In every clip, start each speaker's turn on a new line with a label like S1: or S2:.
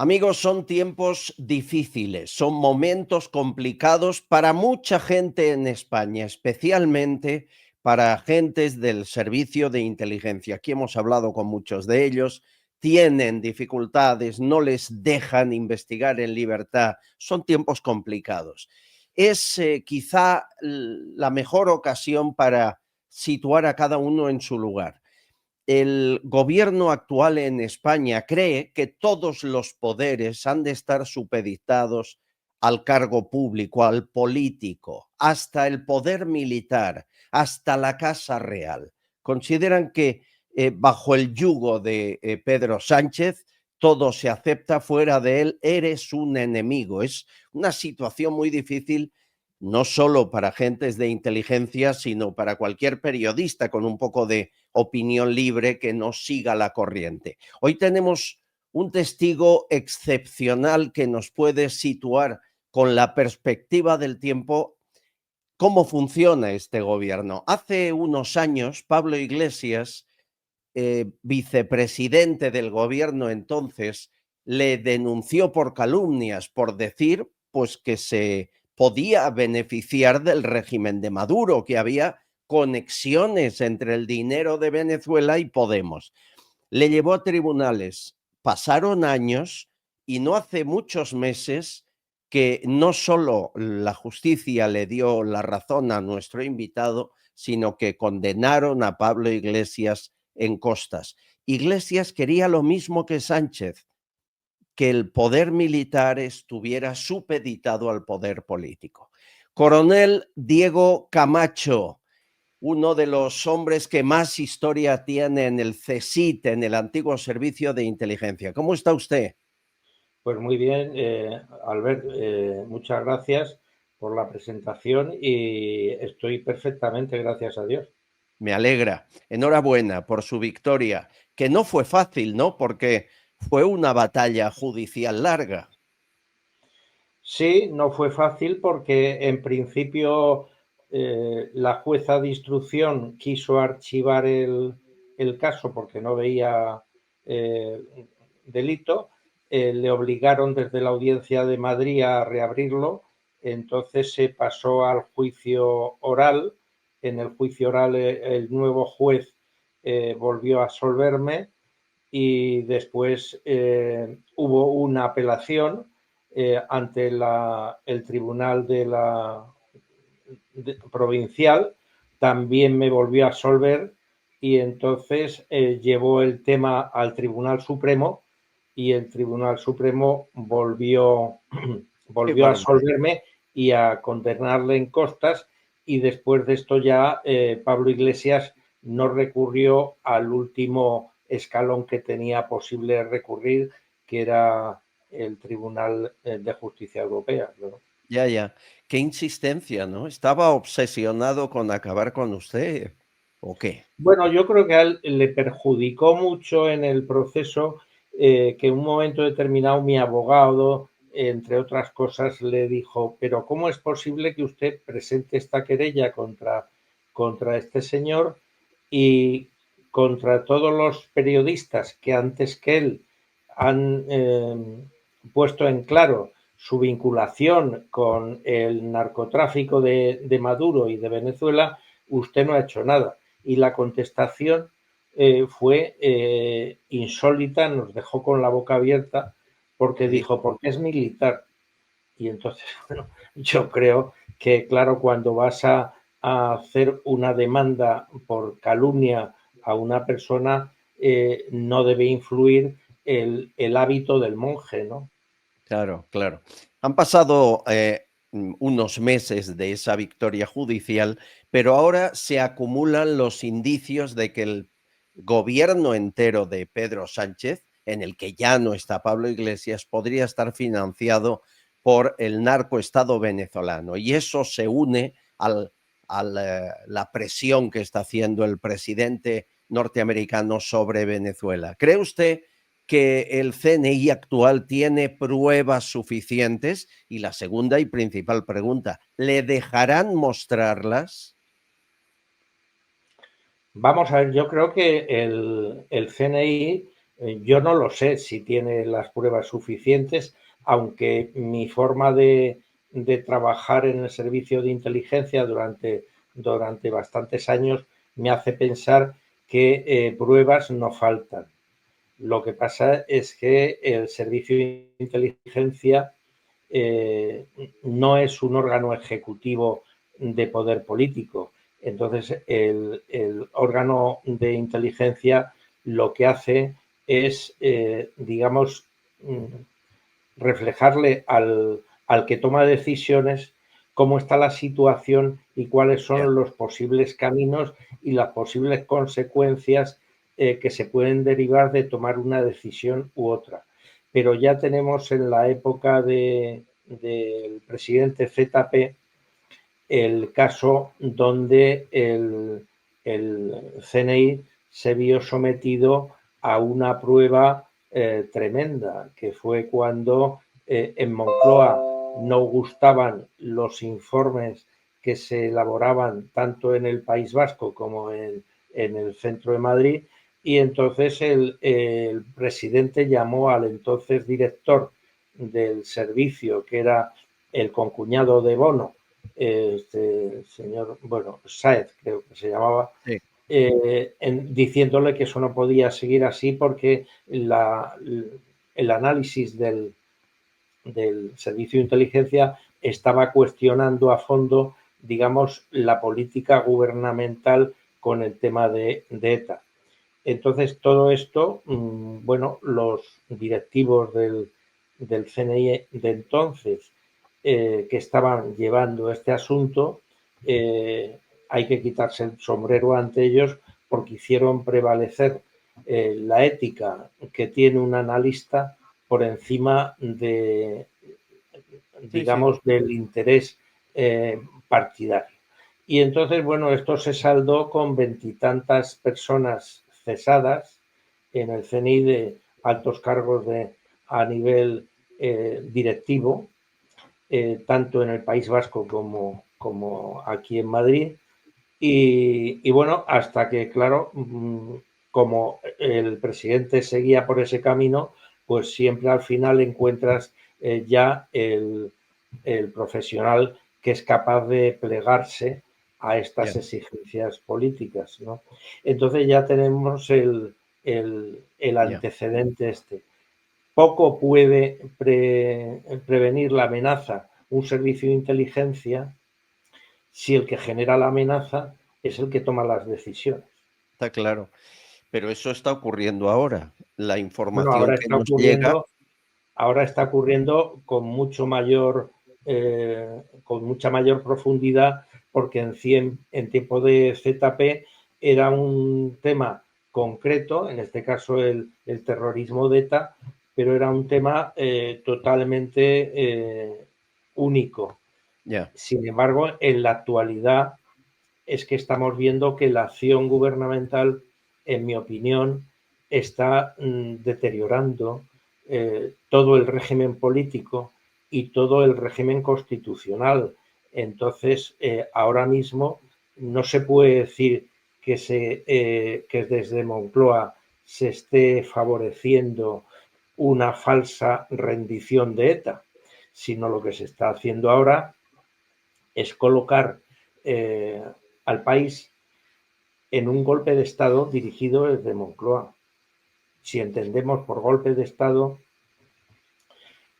S1: Amigos, son tiempos difíciles, son momentos complicados para mucha gente en España, especialmente para agentes del servicio de inteligencia. Aquí hemos hablado con muchos de ellos, tienen dificultades, no les dejan investigar en libertad, son tiempos complicados. Es quizá la mejor ocasión para situar a cada uno en su lugar. El gobierno actual en España cree que todos los poderes han de estar supeditados al cargo público, al político, hasta el poder militar, hasta la Casa Real. Consideran que bajo el yugo de Pedro Sánchez todo se acepta, fuera de él eres un enemigo. Es una situación muy difícil, no solo para agentes de inteligencia, sino para cualquier periodista con un poco de opinión libre que no siga la corriente. Hoy tenemos un testigo excepcional que nos puede situar con la perspectiva del tiempo cómo funciona este gobierno. Hace unos años, Pablo Iglesias, vicepresidente del gobierno entonces, le denunció por calumnias, por decir pues que se podía beneficiar del régimen de Maduro, que había conexiones entre el dinero de Venezuela y Podemos. Le llevó a tribunales, pasaron años y no hace muchos meses que no solo la justicia le dio la razón a nuestro invitado, sino que condenaron a Pablo Iglesias en costas. Iglesias quería lo mismo que Sánchez, que el poder militar estuviera supeditado al poder político. Coronel Diego Camacho, uno de los hombres que más historia tiene en el CSIT, en el antiguo Servicio de Inteligencia. ¿Cómo está usted?
S2: Pues muy bien, Albert, muchas gracias por la presentación y estoy perfectamente, gracias a Dios.
S1: Me alegra. Enhorabuena por su victoria, que no fue fácil, ¿no? Porque fue una batalla judicial larga.
S2: Sí, no fue fácil porque en principio la jueza de instrucción quiso archivar el caso porque no veía eh, delito. Le obligaron desde la Audiencia de Madrid a reabrirlo, entonces se pasó al juicio oral. En el juicio oral el nuevo juez volvió a absolverme y después hubo una apelación ante el Tribunal Provincial, también me volvió a absolver y entonces llevó el tema al Tribunal Supremo y el Tribunal Supremo
S1: Qué
S2: volvió a
S1: barbaridad.
S2: absolverme y a condenarle en costas, y después de esto ya Pablo Iglesias no recurrió al último escalón que tenía posible recurrir, que era el Tribunal de Justicia Europea, ¿no?
S1: Ya, ya. Qué insistencia, ¿no? ¿Estaba obsesionado con acabar con usted o qué?
S2: Bueno, yo creo que a él le perjudicó mucho en el proceso que en un momento determinado mi abogado, entre otras cosas, le dijo, pero ¿cómo es posible que usted presente esta querella contra este señor y contra todos los periodistas que antes que él han puesto en claro su vinculación con el narcotráfico de Maduro y de Venezuela? Usted no ha hecho nada. Y la contestación fue insólita, nos dejó con la boca abierta porque
S1: ¿Qué
S2: dijo,
S1: dijo?
S2: porque es militar. Y entonces, bueno, yo creo que, claro, cuando vas a hacer una demanda por calumnia a una persona, no debe influir el hábito del monje, ¿no?
S1: Claro, claro. Han pasado unos meses de esa victoria judicial, pero ahora se acumulan los indicios de que el gobierno entero de Pedro Sánchez, en el que ya no está Pablo Iglesias, podría estar financiado por el narcoestado venezolano. Y eso se une a la presión que está haciendo el presidente norteamericano sobre Venezuela. ¿Cree usted que el CNI actual tiene pruebas suficientes? Y la segunda y principal pregunta, ¿le dejarán mostrarlas?
S2: Vamos a ver, yo creo que el CNI Yo no lo sé si tiene las pruebas suficientes, aunque mi forma de trabajar en el servicio de inteligencia durante bastantes años me hace pensar que pruebas no faltan. Lo que pasa es que el servicio de inteligencia no es un órgano ejecutivo de poder político. Entonces, el órgano de inteligencia lo que hace es, digamos, reflejarle al que toma decisiones cómo está la situación y cuáles
S1: Ya.
S2: son los posibles caminos y las posibles consecuencias que se pueden derivar de tomar una decisión u otra. Pero ya tenemos en la época del presidente ZP el caso donde el CNI se vio sometido a una prueba tremenda, que fue cuando en Moncloa no gustaban los informes que se elaboraban tanto en el País Vasco como en el centro de Madrid, y entonces el presidente llamó al entonces director del servicio, que era el concuñado de Bono, este señor, bueno, Sáez creo que se llamaba,
S1: Sí.
S2: diciéndole que eso no podía seguir así porque el análisis del servicio de inteligencia estaba cuestionando a fondo, digamos, la política gubernamental con el tema de ETA. Entonces, todo esto, bueno, los directivos del CNI de entonces que estaban llevando este asunto, hay que quitarse el sombrero ante ellos porque hicieron prevalecer la ética que tiene un analista por encima
S1: Sí, sí.
S2: digamos, del interés partidario. Y entonces, bueno, esto se saldó con veintitantas personas cesadas en el CNI de altos cargos a nivel directivo, tanto en el País Vasco como aquí en Madrid. Y bueno, hasta que, claro, como el presidente seguía por ese camino, pues siempre al final encuentras ya el profesional que es capaz de plegarse a estas
S1: Ya.
S2: exigencias políticas, ¿no? Entonces ya tenemos el
S1: Ya.
S2: antecedente este. Poco puede prevenir la amenaza un servicio de inteligencia si el que genera la amenaza es el que toma las decisiones.
S1: Está claro. Pero eso está ocurriendo ahora. La
S2: Bueno,
S1: información que nos llega,
S2: ahora está ocurriendo con mucha mayor profundidad, porque en tiempo de ZP era un tema concreto, en este caso el terrorismo de ETA, pero era un tema totalmente único.
S1: ya,
S2: Sin embargo, en la actualidad es que estamos viendo que la acción gubernamental, en mi opinión, está deteriorando todo el régimen político y todo el régimen constitucional. Entonces, ahora mismo no se puede decir que desde Moncloa se esté favoreciendo una falsa rendición de ETA, sino lo que se está haciendo ahora es colocar eh, al país en un golpe de Estado dirigido desde Moncloa. Si entendemos por golpe de Estado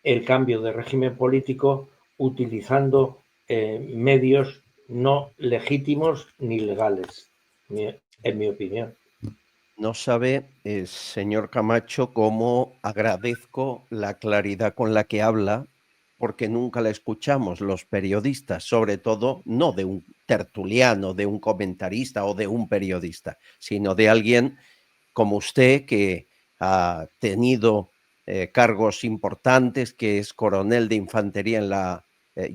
S2: el cambio de régimen político utilizando medios no legítimos ni legales, en mi opinión.
S1: no sabe, señor Camacho, cómo agradezco la claridad con la que habla, porque nunca la escuchamos los periodistas, sobre todo no de un tertuliano, de un comentarista o de un periodista, sino de alguien como usted que ha tenido cargos importantes, que es coronel de infantería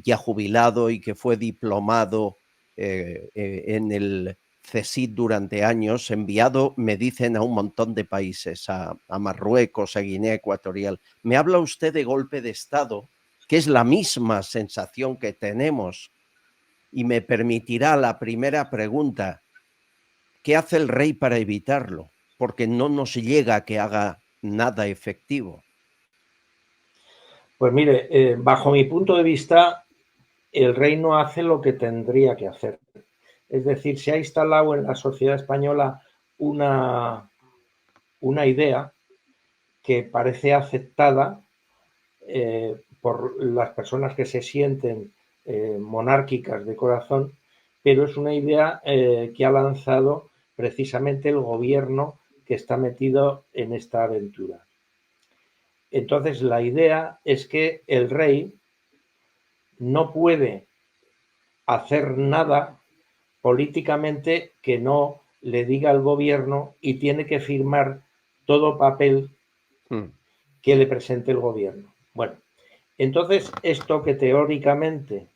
S1: ya jubilado y que fue diplomado en el CSIC durante años, enviado, me dicen, a un montón de países, a Marruecos, a Guinea Ecuatorial. Me habla usted de golpe de Estado, que es la misma sensación que tenemos, y me permitirá la primera pregunta: ¿qué hace el rey para evitarlo? Porque no nos llega a que haga nada efectivo.
S2: Pues mire, bajo mi punto de vista, el rey no hace lo que tendría que hacer. Es decir, se ha instalado en la sociedad española una idea que parece aceptada por las personas que se sienten monárquicas de corazón, pero es una idea que ha lanzado precisamente el gobierno que está metido en esta aventura. Entonces, la idea es que el rey no puede hacer nada políticamente que no le diga al gobierno y tiene que firmar todo papel que le presente el gobierno. Bueno, entonces esto que teóricamente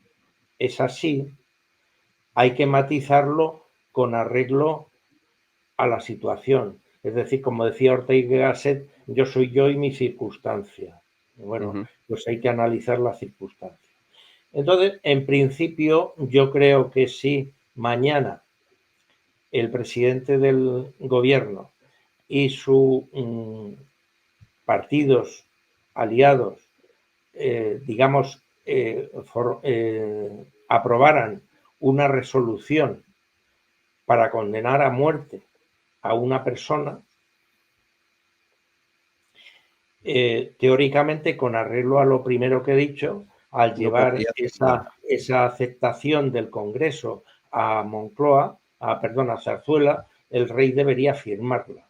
S2: es así, hay que matizarlo con arreglo a la situación. Es decir, como decía Ortega y Gasset, yo soy yo y mi circunstancia. Bueno, pues hay que analizar la circunstancia. Entonces, en principio, yo creo que si mañana el presidente del gobierno y sus partidos aliados, digamos, aprobaran una resolución para condenar a muerte a una persona, teóricamente, con arreglo a lo primero que he dicho, al llevar esa aceptación del Congreso a Moncloa, a Zarzuela, el rey debería firmarla.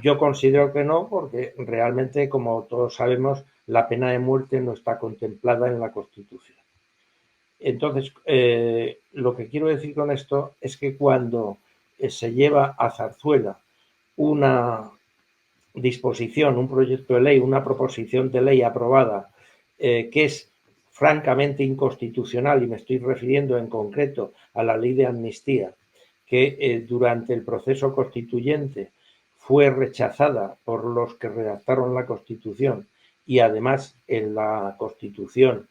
S2: Yo considero que no, porque realmente, como todos sabemos, la pena de muerte no está contemplada en la Constitución. Entonces, lo que quiero decir con esto es que cuando se lleva a Zarzuela una disposición, un proyecto de ley, una proposición de ley aprobada que es francamente inconstitucional, y me estoy refiriendo en concreto a la ley de amnistía, que durante el proceso constituyente fue rechazada por los que redactaron la Constitución, y además en la Constitución,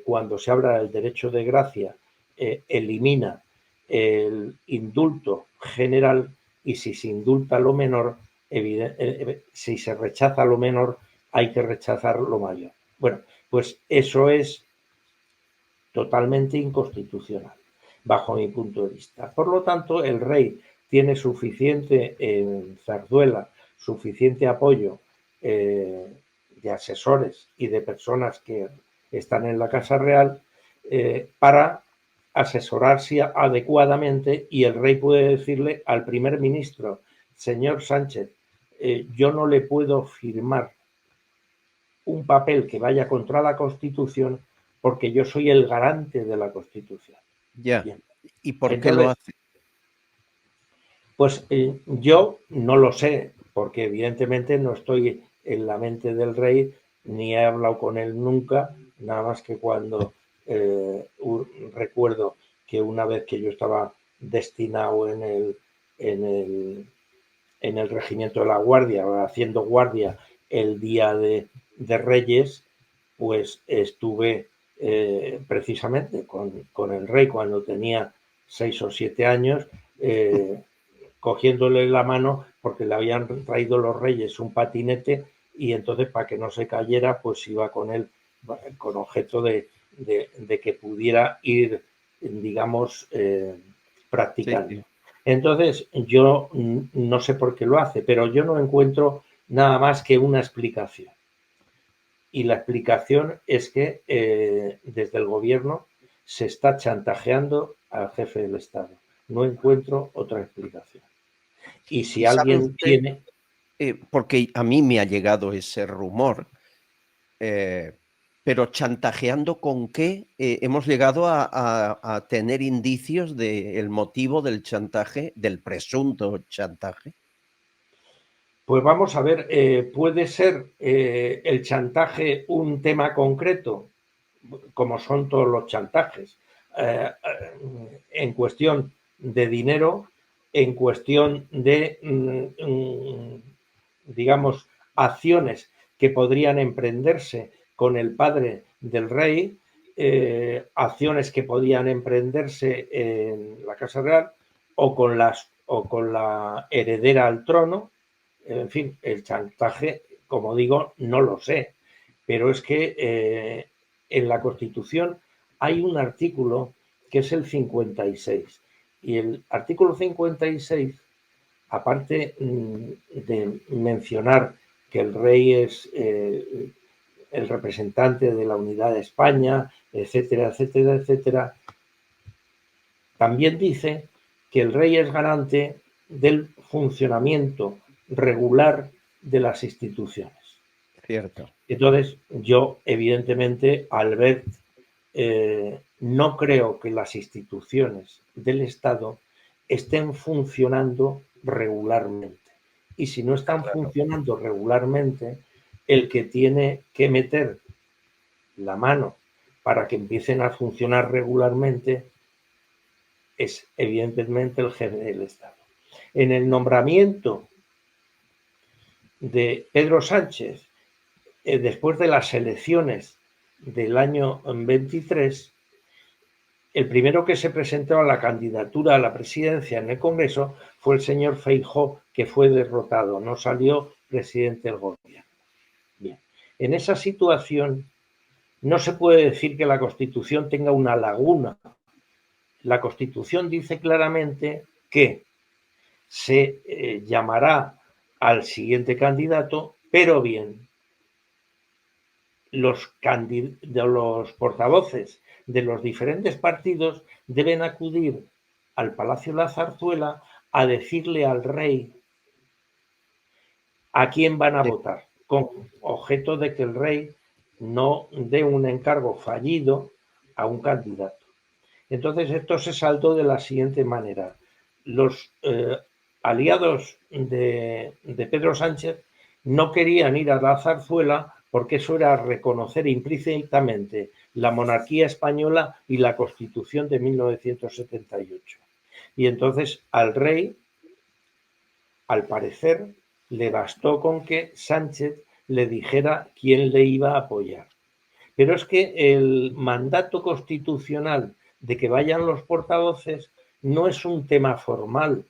S2: cuando se habla del derecho de gracia, elimina el indulto general, y si se indulta lo menor, si se rechaza lo menor, hay que rechazar lo mayor. Bueno, pues eso es totalmente inconstitucional, bajo mi punto de vista. Por lo tanto, el rey tiene suficiente en Zarzuela, suficiente apoyo de asesores y de personas que están en la Casa Real para asesorarse adecuadamente, y el rey puede decirle al primer ministro: señor Sánchez, yo no le puedo firmar un papel que vaya contra la Constitución porque yo soy el garante de la Constitución.
S1: Bien. ¿Y por qué lo hace?
S2: Pues yo no lo sé, porque evidentemente no estoy en la mente del rey, ni he hablado con él nunca, nada más que cuando recuerdo que una vez que yo estaba destinado en el regimiento de la Guardia, haciendo guardia el día de Reyes, pues estuve precisamente con el rey cuando tenía 6 o 7 años, cogiéndole la mano porque le habían traído los reyes un patinete, y entonces, para que no se cayera, pues iba con él con objeto de que pudiera ir, digamos, practicando. Sí. Entonces, yo no sé por qué lo hace, pero yo no encuentro nada más que una explicación. Y la explicación es que desde el gobierno se está chantajeando al jefe del Estado. No encuentro otra explicación. Y si alguien tiene...
S1: porque a mí me ha llegado ese rumor, pero ¿chantajeando con qué? Hemos llegado a tener indicios del motivo del chantaje, del presunto chantaje.
S2: Pues vamos a ver, ¿puede ser el chantaje un tema concreto? Como son todos los chantajes, en cuestión de dinero, en cuestión de, digamos, acciones que podrían emprenderse con el padre del rey, acciones que podían emprenderse en la Casa Real o con la heredera al trono, En fin, el chantaje, como digo, no lo sé, pero es que en la Constitución hay un artículo que es el 56 y el artículo 56, aparte de mencionar que el rey es el representante de la unidad de España, etcétera, etcétera, etcétera, también dice que el rey es garante del funcionamiento regular de las instituciones.
S1: Cierto.
S2: Entonces, yo, evidentemente, Albert, no creo que las instituciones del Estado estén funcionando regularmente. Y si no están
S1: Claro.
S2: funcionando regularmente, el que tiene que meter la mano para que empiecen a funcionar regularmente es evidentemente el jefe del Estado. En el nombramiento de Pedro Sánchez, después de las elecciones del año 23, el primero que se presentó a la candidatura a la presidencia en el Congreso fue el señor Feijóo, que fue derrotado, no salió presidente del gobierno. Bien. En esa situación no se puede decir que la Constitución tenga una laguna. La Constitución dice claramente que se llamará al siguiente candidato, pero bien, los portavoces de los diferentes partidos deben acudir al Palacio de la Zarzuela a decirle al rey a quién van a
S1: Sí.
S2: votar, con objeto de que el rey no dé un encargo fallido a un candidato. Entonces, esto se saldó de la siguiente manera. Los aliados de Pedro Sánchez no querían ir a la zarzuela porque eso era reconocer implícitamente la monarquía española y la Constitución de 1978. Y entonces al rey, al parecer, le bastó con que Sánchez le dijera quién le iba a apoyar. Pero es que el mandato constitucional de que vayan los portavoces no es un tema formal,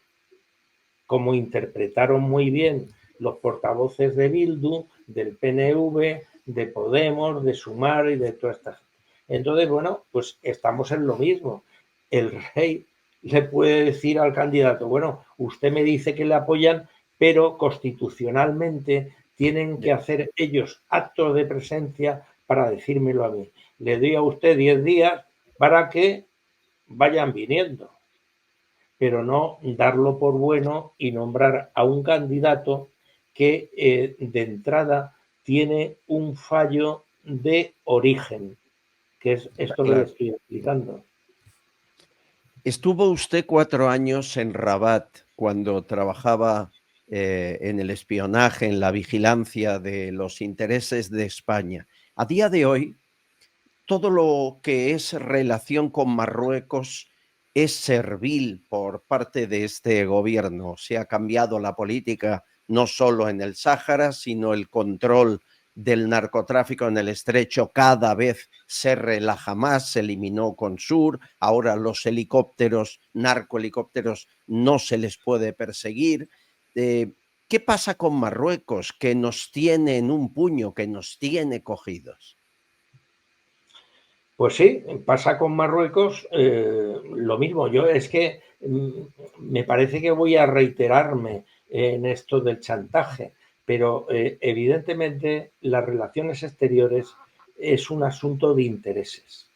S2: como interpretaron muy bien los portavoces de Bildu, del PNV, de Podemos, de Sumar y de toda esta gente. Entonces, bueno, pues estamos en lo mismo. El rey le puede decir al candidato, bueno, usted me dice que le apoyan, pero constitucionalmente tienen que hacer ellos actos de presencia para decírmelo a mí. Le doy a usted 10 días para que vayan viniendo, pero no darlo por bueno y nombrar a un candidato que de entrada tiene un fallo de origen, que es esto que le
S1: Claro.
S2: estoy explicando.
S1: Estuvo usted 4 años en Rabat cuando trabajaba, en el espionaje, en la vigilancia de los intereses de España. A día de hoy, todo lo que es relación con Marruecos es servil por parte de este gobierno. Se ha cambiado la política no solo en el Sáhara, sino el control del narcotráfico en el estrecho cada vez se relaja más, se eliminó Consur, ahora los helicópteros, narcohelicópteros, no se les puede perseguir. ¿Qué pasa con Marruecos, que nos tiene en un puño, que nos tiene cogidos?
S2: Pues sí, pasa con Marruecos lo mismo. Yo es que me parece que voy a reiterarme en esto del chantaje, pero evidentemente las relaciones exteriores es un asunto de intereses.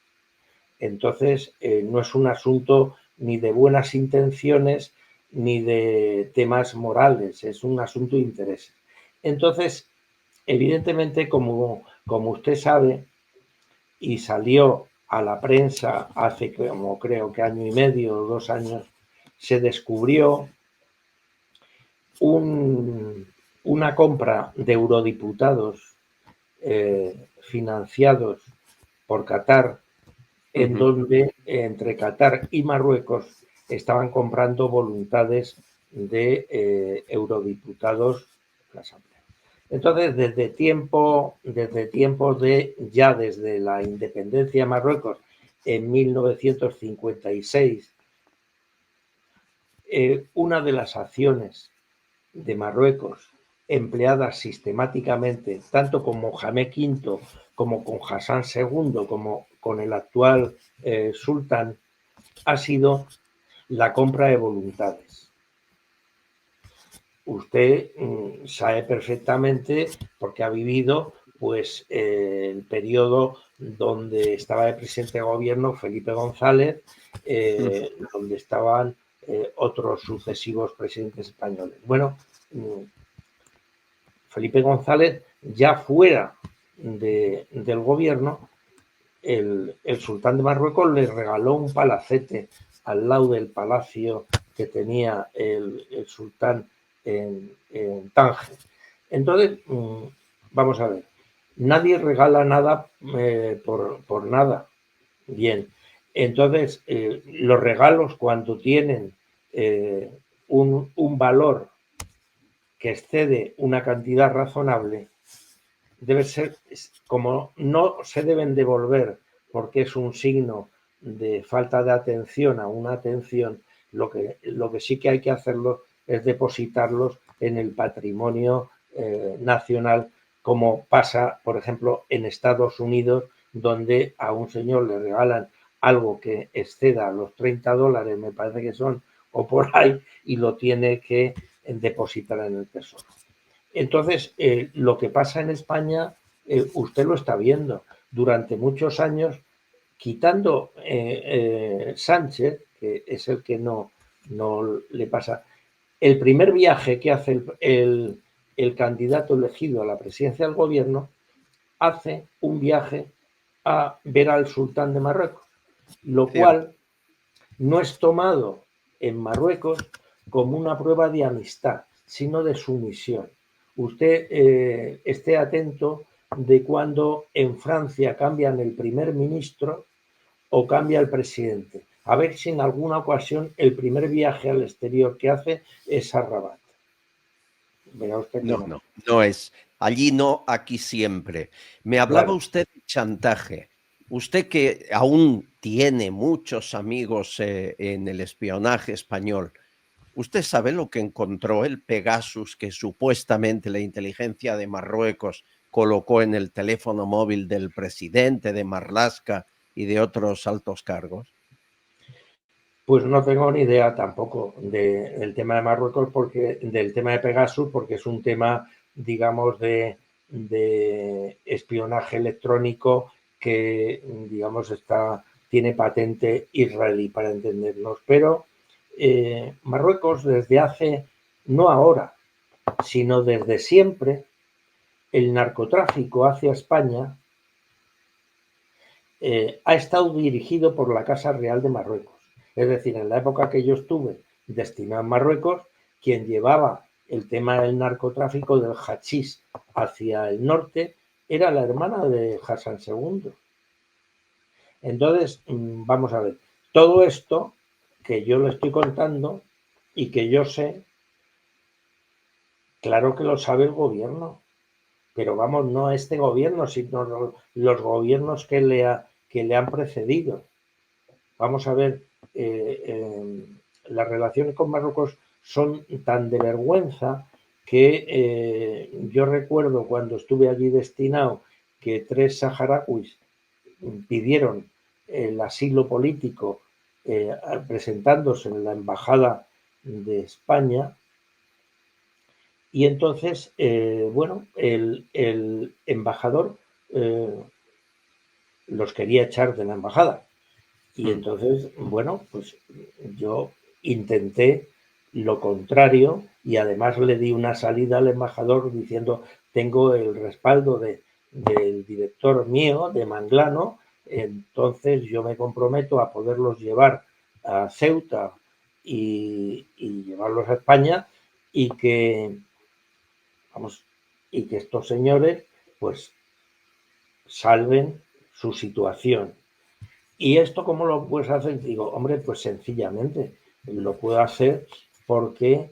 S2: Entonces, no es un asunto ni de buenas intenciones ni de temas morales, es un asunto de intereses. Entonces, evidentemente, como usted sabe, y salió a la prensa hace como creo que año y medio o 2 años, se descubrió una compra de eurodiputados financiados por Qatar, en
S1: Ujú.
S2: donde entre Qatar y Marruecos estaban comprando voluntades de eurodiputados a la Asamblea. Entonces, desde la independencia de Marruecos en 1956, una de las acciones de Marruecos empleadas sistemáticamente, tanto con Mohamed V como con Hassan II, como con el actual sultán, ha sido la compra de voluntades. Usted sabe perfectamente, porque ha vivido pues el periodo donde estaba de presidente de gobierno Felipe González, donde estaban otros sucesivos presidentes españoles. Bueno, Felipe González, ya fuera del gobierno, el sultán de Marruecos le regaló un palacete al lado del palacio que tenía el sultán en Tánger. Entonces, vamos a ver, nadie regala nada por nada. Bien, entonces los regalos cuando tienen un valor que excede una cantidad razonable, debe ser, como no se deben devolver porque es un signo de falta de atención a una atención, lo que sí que hay que hacerlo es depositarlos en el patrimonio nacional, como pasa, por ejemplo, en Estados Unidos, donde a un señor le regalan algo que exceda los $30, me parece que son, o por ahí, y lo tiene que depositar en el tesoro. Entonces, lo que pasa en España, usted lo está viendo. Durante muchos años, quitando Sánchez, que es el que no le pasa, el primer viaje que hace el candidato elegido a la presidencia del gobierno, hace un viaje a ver al sultán de Marruecos, lo
S1: Cierto.
S2: cual no es tomado en Marruecos como una prueba de amistad, sino de sumisión. Usted esté atento de cuando en Francia cambian el primer ministro o cambia el presidente. A ver si en alguna ocasión el primer viaje al exterior que hace es a Rabat. Verá usted que
S1: No,
S2: no.
S1: no, no es. Allí no, aquí siempre. Me hablaba
S2: Claro.
S1: usted de chantaje. Usted que aún tiene muchos amigos en el espionaje español, ¿usted sabe lo que encontró el Pegasus que supuestamente la inteligencia de Marruecos colocó en el teléfono móvil del presidente de Marlaska y de otros altos cargos?
S2: Pues no tengo ni idea tampoco del tema de Marruecos, del tema de Pegasus, porque es un tema, digamos, de espionaje electrónico que, digamos, tiene patente israelí, para entendernos. Pero Marruecos, desde hace, no ahora, sino desde siempre, el narcotráfico hacia España ha estado dirigido por la Casa Real de Marruecos. Es decir, en la época que yo estuve destinado en Marruecos, quien llevaba el tema del narcotráfico del hachís hacia el norte era la hermana de Hassan II. Entonces, vamos a ver, todo esto que yo le estoy contando y que yo sé, claro que lo sabe el gobierno, pero vamos, no este gobierno, sino los gobiernos que le han precedido. Vamos a ver, las relaciones con Marruecos son tan de vergüenza que yo recuerdo cuando estuve allí destinado que 3 saharauis pidieron el asilo político presentándose en la embajada de España y entonces, bueno, el embajador los quería echar de la embajada. Y
S1: Mm.
S2: entonces, bueno, pues yo intenté lo contrario y además le di una salida al embajador diciendo, tengo el respaldo del director mío, de Manglano, entonces yo me comprometo a poderlos llevar a Ceuta y llevarlos a España y que, vamos, y que estos señores pues salven su situación. ¿Y esto cómo lo puedes hacer? Digo, hombre, pues sencillamente lo puedo hacer porque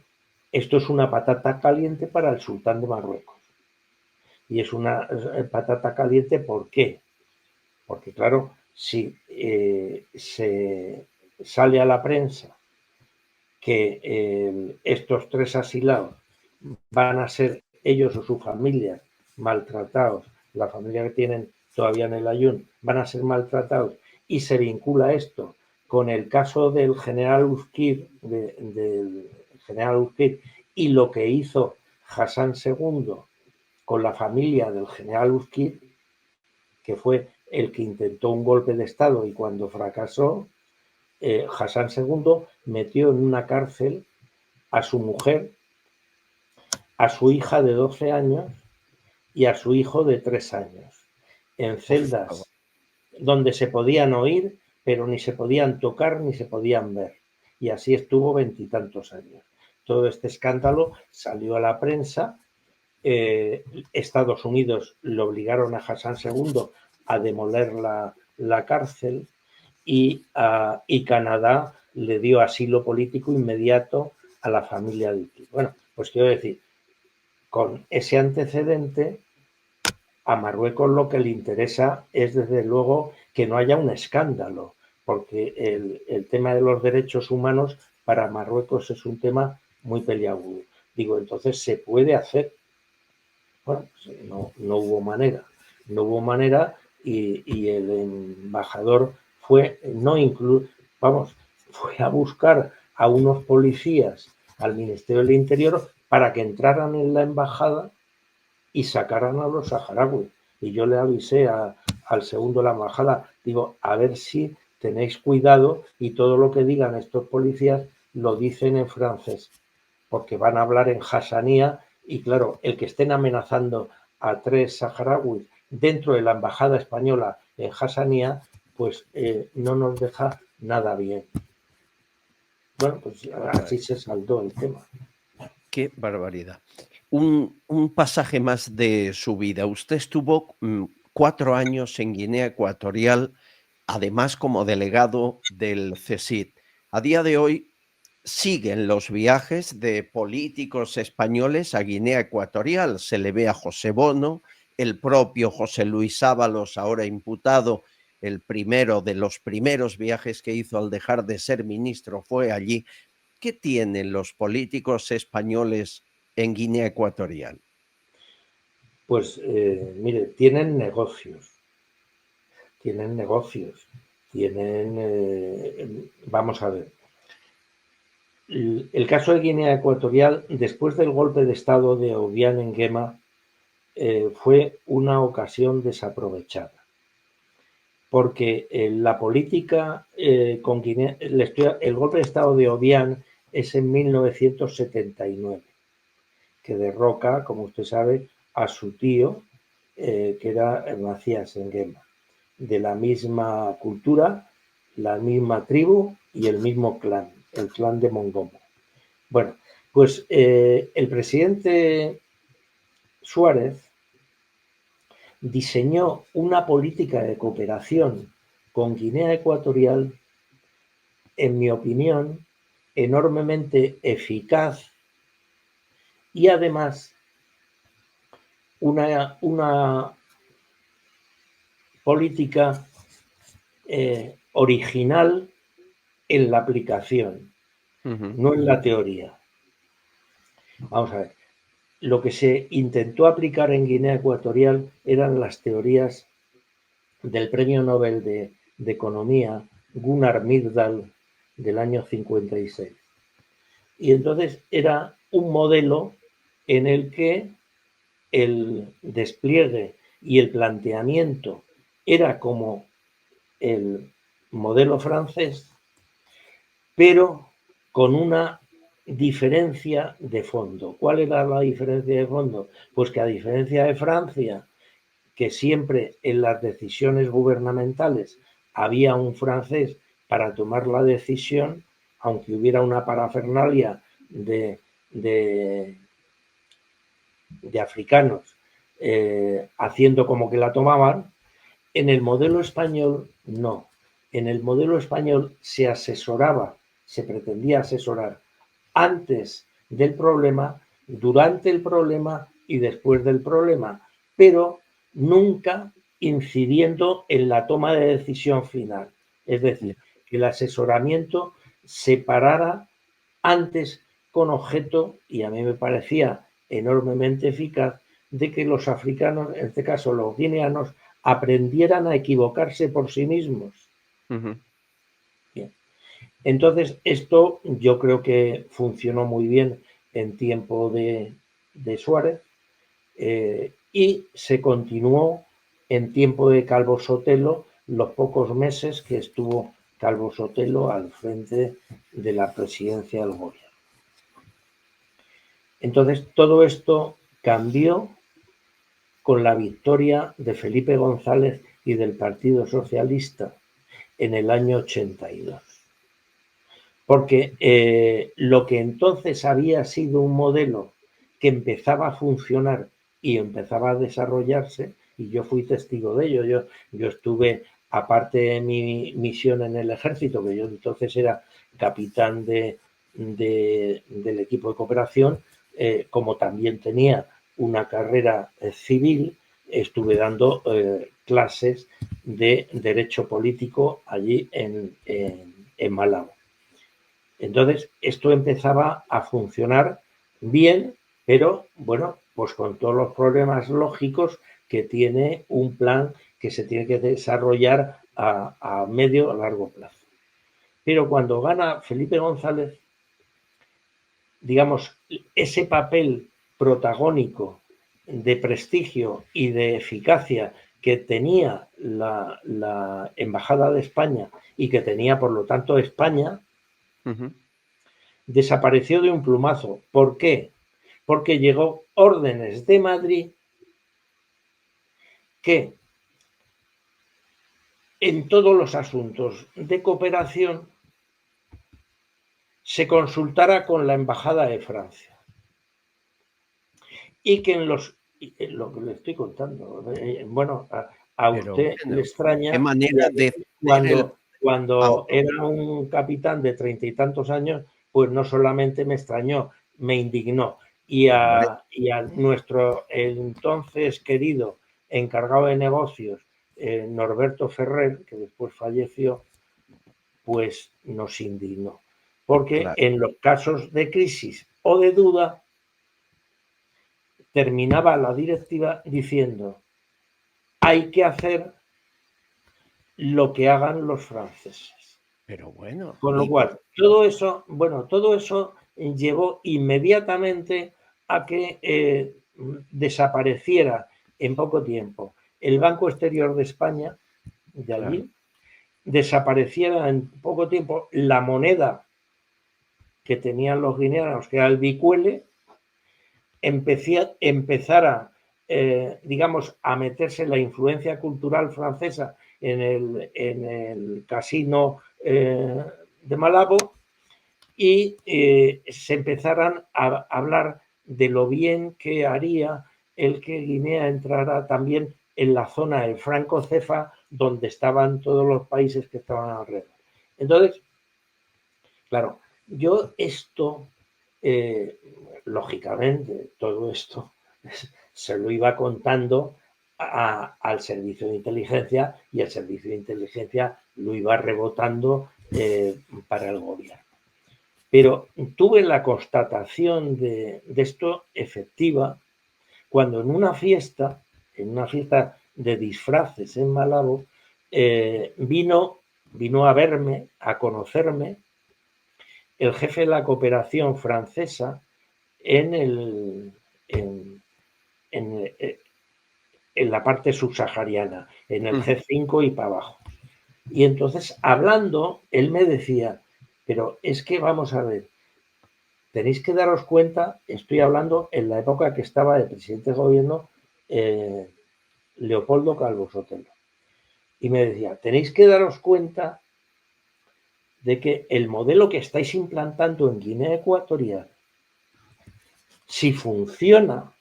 S2: esto es una patata caliente para el sultán de Marruecos. Y es una patata caliente, ¿por qué? Porque claro, si se sale a la prensa que estos 3 asilados van a ser ellos o su familia maltratados, la familia que tienen todavía en el Ayun, van a ser maltratados, y se vincula esto con el caso del general Uzquir, y lo que hizo Hassan II con la familia del general Uzquir, que fue el que intentó un golpe de Estado y cuando fracasó, Hassan II metió en una cárcel a su mujer, a su hija de 12 años y a su hijo de 3 años, en
S1: Por favor.
S2: celdas donde se podían oír, pero ni se podían tocar ni se podían ver. Y así estuvo 20 y tantos años. Todo este escándalo salió a la prensa. Estados Unidos lo obligaron a Hassan II a demoler la cárcel y Canadá le dio asilo político inmediato a la familia de Uzquir. Bueno, pues quiero decir, con ese antecedente, a Marruecos lo que le interesa es, desde luego, que no haya un escándalo, porque el tema de los derechos humanos para Marruecos es un tema muy peliagudo. Digo, entonces se puede hacer. Bueno, pues no hubo manera. No hubo manera y el embajador fue, fue a buscar a unos policías al Ministerio del Interior para que entraran en la embajada y sacaran a los saharauis. Y yo le avisé al segundo de la embajada, digo, a ver si tenéis cuidado y todo lo que digan estos policías lo dicen en francés, porque van a hablar en hasanía y claro, el que estén amenazando a 3 saharauis dentro de la embajada española en hasanía, pues no nos deja nada bien. Bueno, pues así se saldó el tema.
S1: Qué barbaridad. Un pasaje más de su vida. Usted estuvo 4 años en Guinea Ecuatorial, además como delegado del CSIC. A día de hoy siguen los viajes de políticos españoles a Guinea Ecuatorial. Se le ve a José Bono, el propio José Luis Ábalos, ahora imputado, el primero de los primeros viajes que hizo al dejar de ser ministro fue allí. ¿Qué tienen los políticos españoles en Guinea Ecuatorial?
S2: Pues mire, tienen negocios, vamos a ver. El caso de Guinea Ecuatorial, después del golpe de Estado de Obiang Nguema, fue una ocasión desaprovechada. Porque la política con Guinea, el golpe de Estado de Obiang es en 1979, que derroca, como usted sabe, a su tío, que era Macías Nguema, de la misma cultura, la misma tribu y el mismo clan, el clan de Mongomo. Bueno, pues el presidente Suárez diseñó una política de cooperación con Guinea Ecuatorial, en mi opinión, enormemente eficaz y además una política original en la aplicación, no en la teoría. Vamos a ver, lo que se intentó aplicar en Guinea Ecuatorial eran las teorías del premio Nobel de Economía Gunnar Myrdal del año 56. Y entonces era un modelo en el que el despliegue y el planteamiento era como el modelo francés, pero con una diferencia de fondo. ¿Cuál era la diferencia de fondo? Pues que, a diferencia de Francia, que siempre en las decisiones gubernamentales había un francés para tomar la decisión, aunque hubiera una parafernalia de africanos haciendo como que la tomaban. En el modelo español no. En el modelo español se asesoraba, se pretendía asesorar antes del problema, durante el problema y después del problema, pero nunca incidiendo en la toma de decisión final. Es decir, que el asesoramiento se parara antes con objeto, y a mí me parecía enormemente eficaz de que los africanos, en este caso los guineanos, aprendieran a equivocarse por sí mismos. Bien. Entonces, esto yo creo que funcionó muy bien en tiempo de Suárez, y se continuó en tiempo de Calvo Sotelo los pocos meses que estuvo Calvo Sotelo al frente de la presidencia del gobierno. Entonces, todo esto cambió con la victoria de Felipe González y del Partido Socialista en el año 82. Porque lo que entonces había sido un modelo que empezaba a funcionar y empezaba a desarrollarse, y yo fui testigo de ello, yo estuve, aparte de mi misión en el ejército, que yo entonces era capitán del equipo de cooperación, como también tenía una carrera civil, estuve dando clases de derecho político allí en Málaga. Entonces, esto empezaba a funcionar bien, pero bueno, pues con todos los problemas lógicos que tiene un plan que se tiene que desarrollar a medio o largo plazo. Pero cuando gana Felipe González, digamos, ese papel protagónico de prestigio y de eficacia que tenía la Embajada de España y que tenía, por lo tanto, España, desapareció de un plumazo. ¿Por qué? Porque llegó órdenes de Madrid que en todos los asuntos de cooperación se consultara con la Embajada de Francia. Y que en lo que le estoy contando, bueno, a usted le extraña,
S1: qué manera de
S2: cuando era un capitán de 30 y tantos años, pues no solamente me extrañó, me indignó. Y a nuestro entonces querido encargado de negocios, Norberto Ferrer, que después falleció, pues nos indignó. Porque en los casos de crisis o de duda, terminaba la directiva diciendo: hay que hacer lo que hagan los franceses.
S1: Pero bueno.
S2: Con lo cual, todo eso llevó inmediatamente a que desapareciera en poco tiempo el Banco Exterior de España, de allí, desapareciera en poco tiempo la moneda que tenían los guineanos, que era el bicuele, empezara, digamos, a meterse la influencia cultural francesa en el casino de Malabo, y se empezaran a hablar de lo bien que haría el que Guinea entrara también en la zona del Franco-Cefa, donde estaban todos los países que estaban alrededor. Entonces, claro, yo esto, lógicamente, todo esto se lo iba contando al servicio de inteligencia, y el servicio de inteligencia lo iba rebotando para el gobierno. Pero tuve la constatación de esto efectiva cuando en una fiesta de disfraces en Malabo, vino a verme, a conocerme, el jefe de la cooperación francesa en la parte subsahariana, en el G5 y para abajo. Y entonces, hablando, él me decía: pero es que vamos a ver, tenéis que daros cuenta, estoy hablando en la época que estaba de presidente de gobierno Leopoldo Calvo Sotelo, y me decía: tenéis que daros cuenta de que el modelo que estáis implantando en Guinea Ecuatorial, si funciona,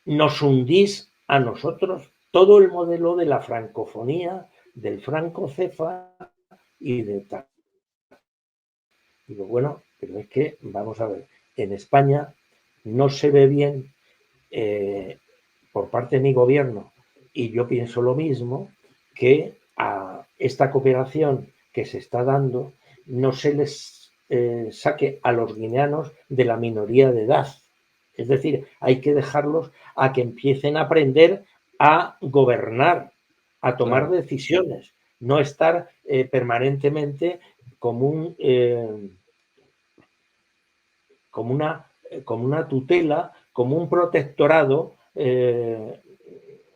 S2: nos hundís a nosotros todo el modelo de la francofonía, del franco-cefa y de tal. Digo, bueno, pero es que, vamos a ver, en España no se ve bien por parte de mi gobierno, y yo pienso lo mismo, que a esta cooperación que se está dando no se les saque a los guineanos de la minoría de edad. Es decir, hay que dejarlos a que empiecen a aprender a gobernar, a tomar decisiones, no estar permanentemente como como una tutela, como un protectorado,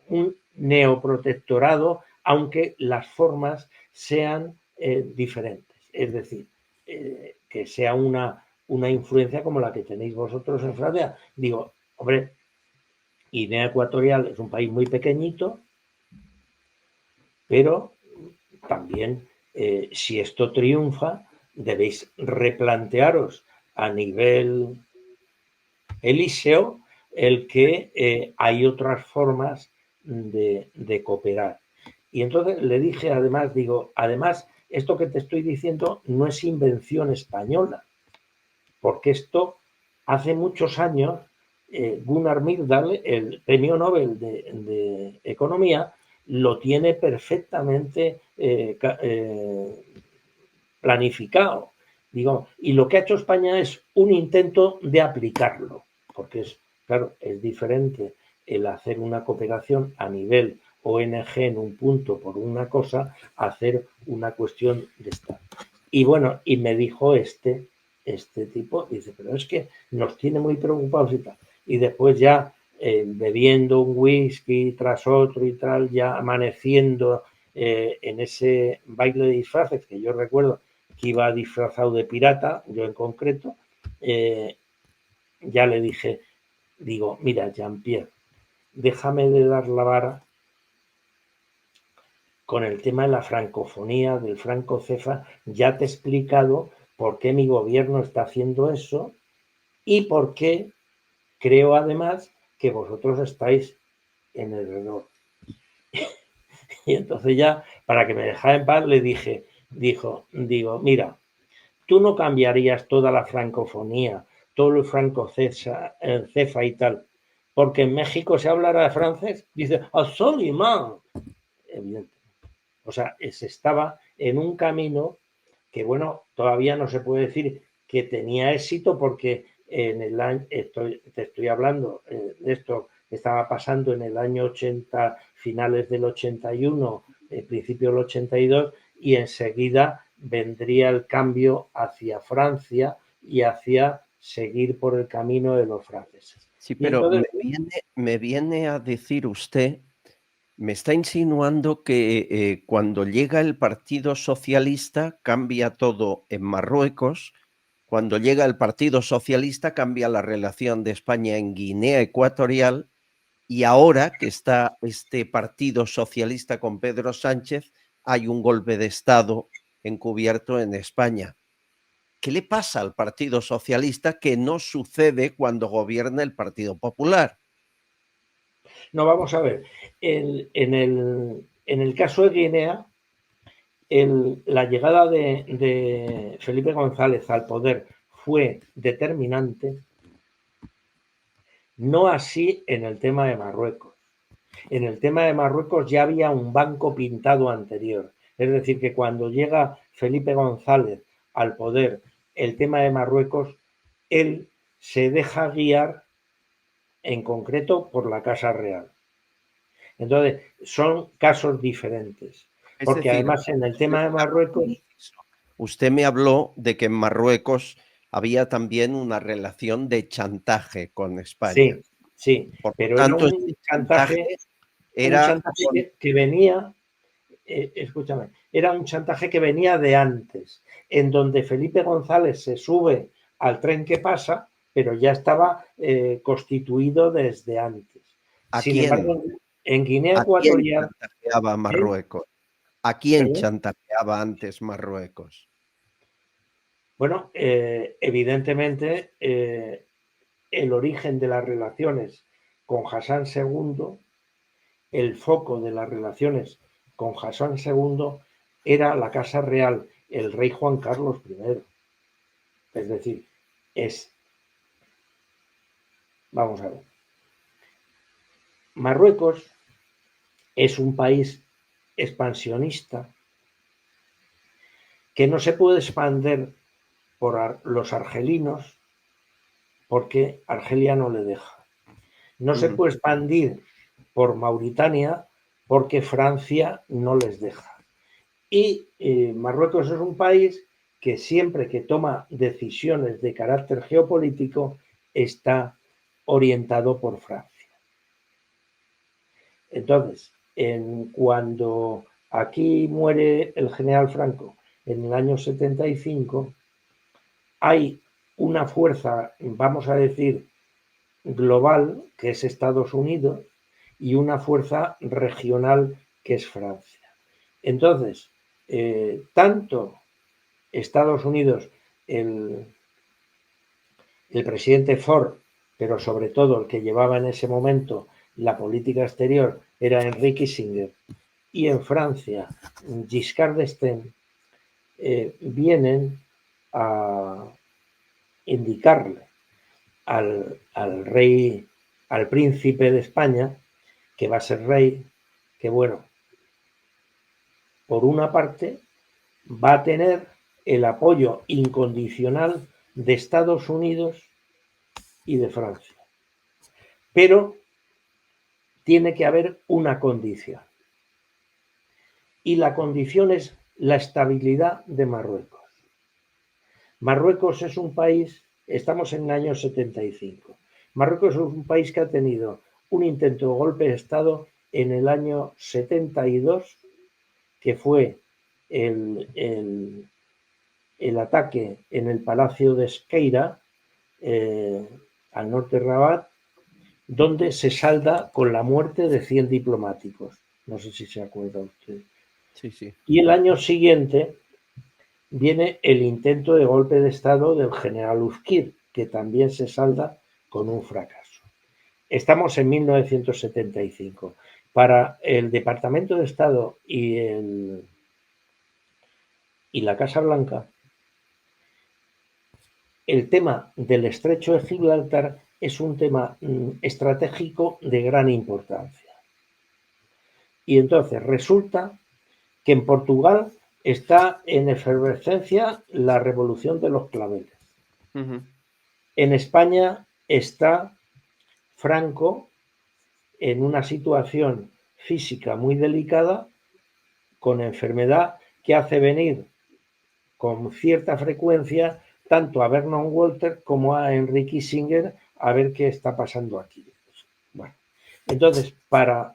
S2: un neoprotectorado, aunque las formas sean diferentes. Es decir, que sea una influencia como la que tenéis vosotros en Francia. Digo, hombre, Guinea Ecuatorial es un país muy pequeñito, pero también si esto triunfa, debéis replantearos a nivel Eliseo el que hay otras formas de cooperar. Y entonces le dije, además, digo, además, esto que te estoy diciendo no es invención española, porque esto hace muchos años Gunnar Myrdal, el premio Nobel de Economía, lo tiene perfectamente planificado. Digo, y lo que ha hecho España es un intento de aplicarlo, porque es, claro, es diferente el hacer una cooperación a nivel ONG en un punto por una cosa, hacer una cuestión de Estado. Y bueno, y me dijo este tipo, dice, pero es que nos tiene muy preocupados y tal. Y después ya bebiendo un whisky tras otro y tal, ya amaneciendo en ese baile de disfraces que yo recuerdo que iba disfrazado de pirata, yo en concreto, ya le dije, digo, mira, Jean-Pierre, déjame de dar la vara con el tema de la francofonía, del francocefa, ya te he explicado por qué mi gobierno está haciendo eso y por qué creo además que vosotros estáis en el error. Y entonces ya, para que me dejara en paz, le dije, digo, mira, tú no cambiarías toda la francofonía, todo el francocefa y tal, porque en México se hablará francés. Dice, absolument. Evidente. O sea, se estaba en un camino que, bueno, todavía no se puede decir que tenía éxito porque en el año, te estoy hablando de esto que estaba pasando en el año 80, finales del 81, principio del 82, y enseguida vendría el cambio hacia Francia y hacia seguir por el camino de los franceses.
S1: Sí,
S2: Y
S1: pero
S2: entonces,
S1: me viene a decir usted, me está insinuando que cuando llega el Partido Socialista cambia todo en Marruecos, cuando llega el Partido Socialista cambia la relación de España en Guinea Ecuatorial y ahora que está este Partido Socialista con Pedro Sánchez hay un golpe de Estado encubierto en España. ¿Qué le pasa al Partido Socialista que no sucede cuando gobierna el Partido Popular?
S2: no, vamos a ver, en el caso de Guinea, la llegada de Felipe González al poder fue determinante, no así en el tema de Marruecos. En el tema de Marruecos ya había un banco pintado anterior. Es decir, que cuando llega Felipe González al poder, el tema de Marruecos, él se deja guiar en concreto por la Casa Real. Entonces, son casos diferentes.
S1: Es
S2: Porque
S1: decir,
S2: además en el tema de Marruecos,
S1: usted me habló de que en Marruecos había también una relación de chantaje con España.
S2: sí, sí,
S1: Por lo
S2: pero era
S1: tanto, este chantaje
S2: un
S1: era
S2: chantaje
S1: con...
S2: que venía, escúchame, era un chantaje que venía de antes, en donde Felipe González se sube al tren que pasa, pero ya estaba constituido desde antes.
S1: ¿A
S2: Sin
S1: quién?
S2: embargo, en Guinea
S1: ¿A quién
S2: Ecuatorial,
S1: chantajeaba
S2: ¿eh?
S1: Marruecos? ¿A quién
S2: ¿Perdón?
S1: chantajeaba antes Marruecos?
S2: Bueno, evidentemente el origen de las relaciones con Hassan II, el foco de las relaciones con Hassan II era la Casa Real, el rey Juan Carlos I. Es decir, vamos a ver, Marruecos es un país expansionista que no se puede expandir por los argelinos porque Argelia no le deja. No se
S1: Ujú.
S2: puede expandir por Mauritania porque Francia no les deja. Y Marruecos es un país que siempre que toma decisiones de carácter geopolítico está orientado por Francia. Entonces, cuando aquí muere el general Franco en el año 75, hay una fuerza, vamos a decir, global, que es Estados Unidos, y una fuerza regional, que es Francia. Entonces, tanto Estados Unidos, el, el presidente Ford, pero sobre todo el que llevaba en ese momento la política exterior, era Henry Kissinger, y en Francia, Giscard d'Estaing, vienen a indicarle al rey, al príncipe de España, que va a ser rey, que bueno, por una parte, va a tener el apoyo incondicional de Estados Unidos y de Francia. Pero tiene que haber una condición. Y la condición es la estabilidad de Marruecos. Marruecos es un país, estamos en el año 75. Marruecos es un país que ha tenido un intento de golpe de Estado en el año 72, que fue el ataque en el Palacio de Esqueira, al norte de Rabat, donde se salda con la muerte de 100 diplomáticos. No sé si se acuerda usted.
S1: Sí, sí.
S2: Y el año siguiente viene el intento de golpe de Estado del general Uzquir, que también se salda con un fracaso. Estamos en 1975. Para el Departamento de Estado y la Casa Blanca, el tema del estrecho de Gibraltar es un tema estratégico de gran importancia. Y entonces resulta que en Portugal está en efervescencia la revolución de los claveles.
S1: Ujú.
S2: En España está Franco en una situación física muy delicada, con enfermedad que hace venir con cierta frecuencia tanto a Vernon Walter como a Henry Kissinger a ver qué está pasando aquí. Bueno, entonces, para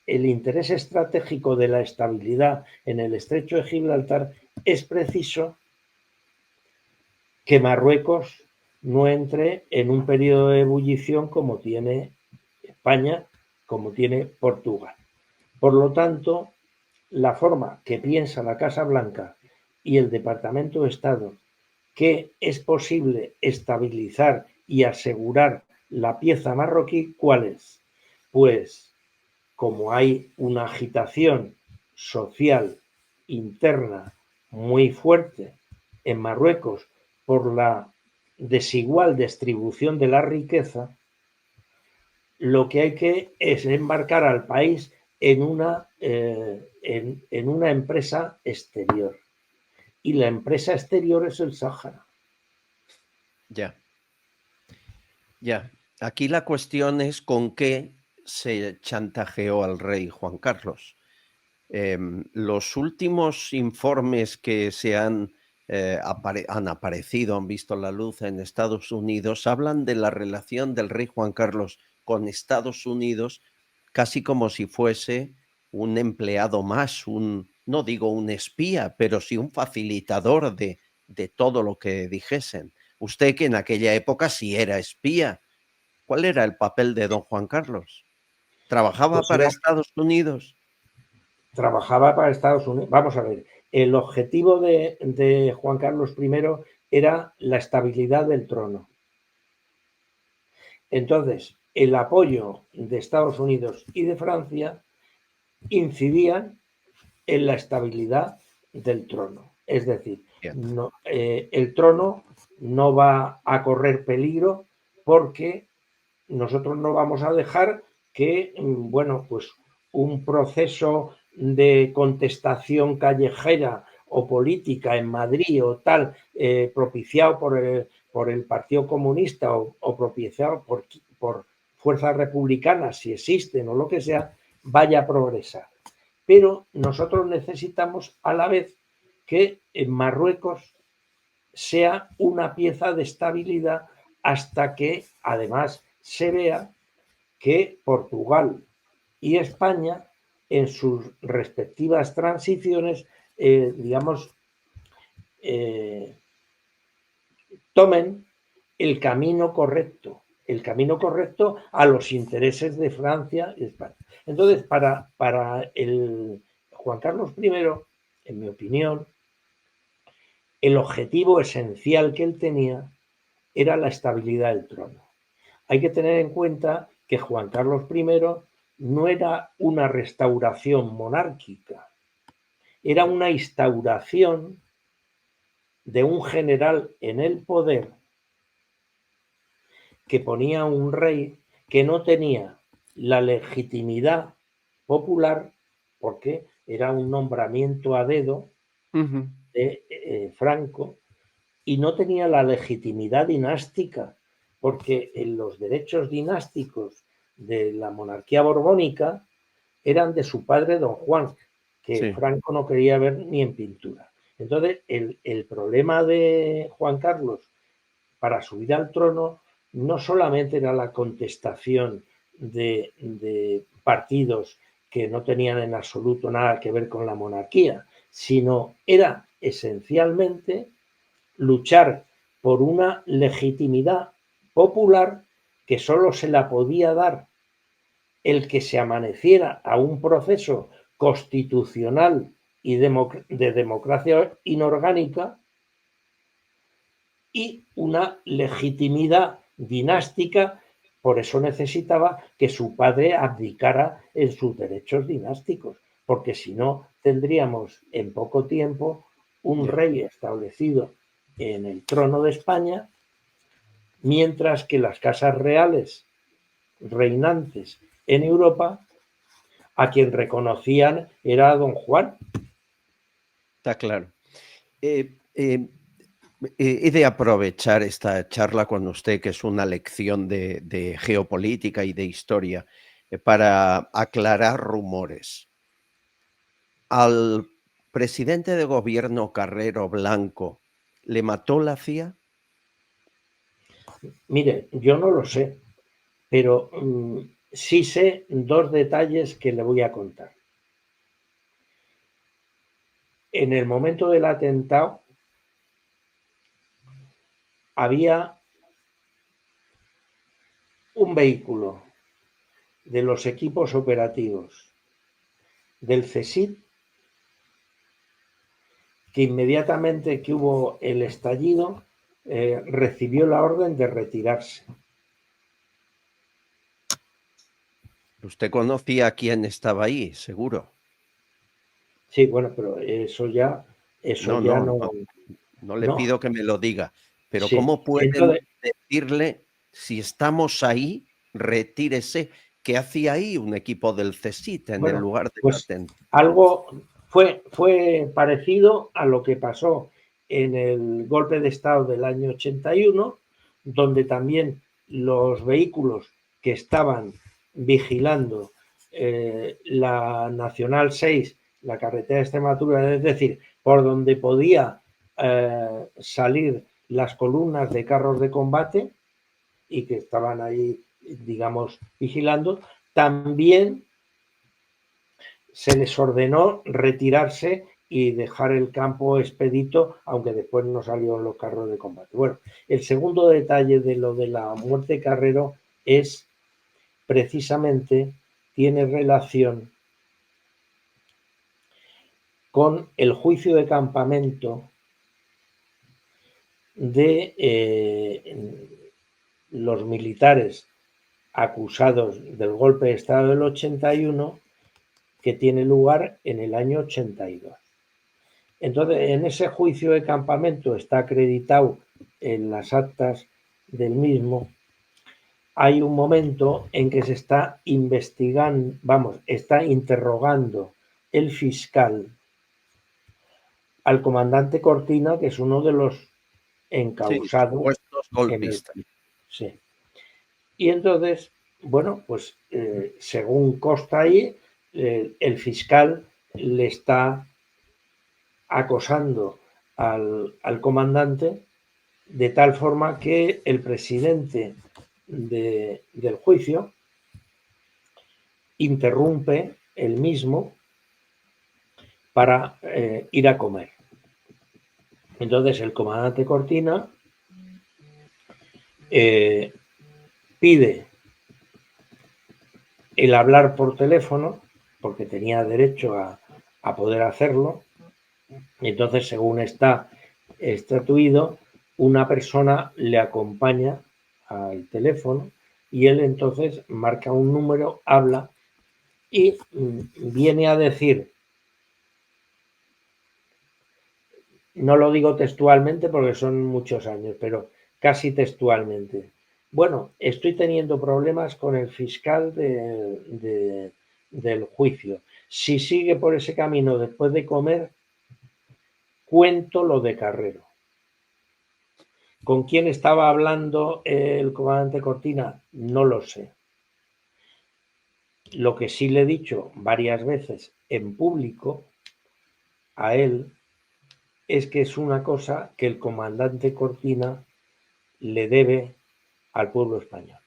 S2: el interés estratégico de la estabilidad en el estrecho de Gibraltar, es preciso que Marruecos no entre en un periodo de ebullición como tiene España, como tiene Portugal. Por lo tanto, la forma que piensa la Casa Blanca y el Departamento de Estado que es posible estabilizar y asegurar la pieza marroquí, ¿cuál es? Pues como hay una agitación social interna muy fuerte en Marruecos por la desigual distribución de la riqueza, lo que hay que es embarcar al país en una empresa exterior. Y la empresa exterior es el Sáhara.
S1: Ya, ya. Aquí la cuestión es con qué se chantajeó al rey Juan Carlos. Los últimos informes que han aparecido, han visto la luz en Estados Unidos, hablan de la relación del rey Juan Carlos con Estados Unidos casi como si fuese un empleado más, no digo un espía, pero sí un facilitador de todo lo que dijesen. Usted, que en aquella época sí era espía, ¿cuál era el papel de don Juan Carlos? ¿Trabajaba
S2: Pues
S1: para Estados Unidos?
S2: trabajaba para Estados Unidos. Vamos a ver, el objetivo de Juan Carlos I era la estabilidad del trono. Entonces, el apoyo de Estados Unidos y de Francia incidían en la estabilidad del trono. Es decir,
S1: Bien.
S2: el trono no va a correr peligro porque nosotros no vamos a dejar que, bueno, pues un proceso de contestación callejera o política en Madrid o tal, propiciado por el Partido Comunista o propiciado por fuerzas republicanas, si existen o lo que sea, vaya a progresar. Pero nosotros necesitamos a la vez que en Marruecos sea una pieza de estabilidad hasta que además se vea que Portugal y España en sus respectivas transiciones, digamos, tomen el camino correcto a los intereses de Francia y España. Entonces, para el Juan Carlos I, en mi opinión, el objetivo esencial que él tenía era la estabilidad del trono. Hay que tener en cuenta que Juan Carlos I no era una restauración monárquica, era una instauración de un general en el poder que ponía un rey que no tenía la legitimidad popular, porque era un nombramiento a dedo de Franco, y no tenía la legitimidad dinástica, porque en los derechos dinásticos de la monarquía borbónica eran de su padre don Juan, que sí. Franco no quería ver ni en pintura. Entonces, el problema de Juan Carlos para subir al trono no solamente era la contestación de partidos que no tenían en absoluto nada que ver con la monarquía, sino era esencialmente luchar por una legitimidad popular que solo se la podía dar el que se amaneciera a un proceso constitucional y de democracia inorgánica y una legitimidad dinástica. Por eso necesitaba que su padre abdicara en sus derechos dinásticos, porque si no tendríamos en poco tiempo un rey establecido en el trono de España, mientras que las casas reales reinantes en Europa, a quien reconocían era a don Juan.
S1: Está claro. He de aprovechar esta charla con usted, que es una lección de geopolítica y de historia, para aclarar rumores. ¿Al presidente de gobierno Carrero Blanco le mató la CIA?
S2: Mire, yo no lo sé, pero sí sé dos detalles que le voy a contar. En el momento del atentado había un vehículo de los equipos operativos del CSIC que inmediatamente que hubo el estallido recibió la orden de retirarse.
S1: Usted conocía a quién estaba ahí, seguro.
S2: Sí, bueno, pero eso ya
S1: no le pido que me lo diga, pero
S2: sí.
S1: ¿cómo pueden decirle si estamos ahí, retírese? ¿Qué hacía ahí un equipo del CSIC en el lugar de
S2: pues algo fue parecido a lo que pasó en el golpe de Estado del año 81, donde también los vehículos que estaban vigilando la Nacional 6, la carretera de Extremadura, es decir, por donde podía salir las columnas de carros de combate y que estaban ahí, digamos, vigilando, también se les ordenó retirarse y dejar el campo expedito, aunque después no salieron los carros de combate. Bueno, el segundo detalle de lo de la muerte de Carrero es precisamente, tiene relación con el juicio de campamento de los militares acusados del golpe de Estado del 81, que tiene lugar en el año 82. Entonces, en ese juicio de campamento está acreditado en las actas del mismo, hay un momento en que se está investigando, está interrogando el fiscal al comandante Cortina, que es uno de los encausados
S1: Golpista.
S2: Sí. Y entonces, bueno, pues según consta ahí, el fiscal le está acosando al comandante de tal forma que el presidente del juicio interrumpe el mismo para ir a comer. Entonces el comandante Cortina pide el hablar por teléfono, porque tenía derecho a poder hacerlo. Y entonces, según está estatuido, una persona le acompaña al teléfono y él entonces marca un número, habla y viene a decir, no lo digo textualmente porque son muchos años, pero casi textualmente. Bueno, estoy teniendo problemas con el fiscal del juicio. Si sigue por ese camino después de comer, cuento lo de Carrero. ¿Con quién estaba hablando el comandante Cortina? No lo sé. Lo que sí le he dicho varias veces en público a él es que es una cosa que el comandante Cortina le debe al pueblo español.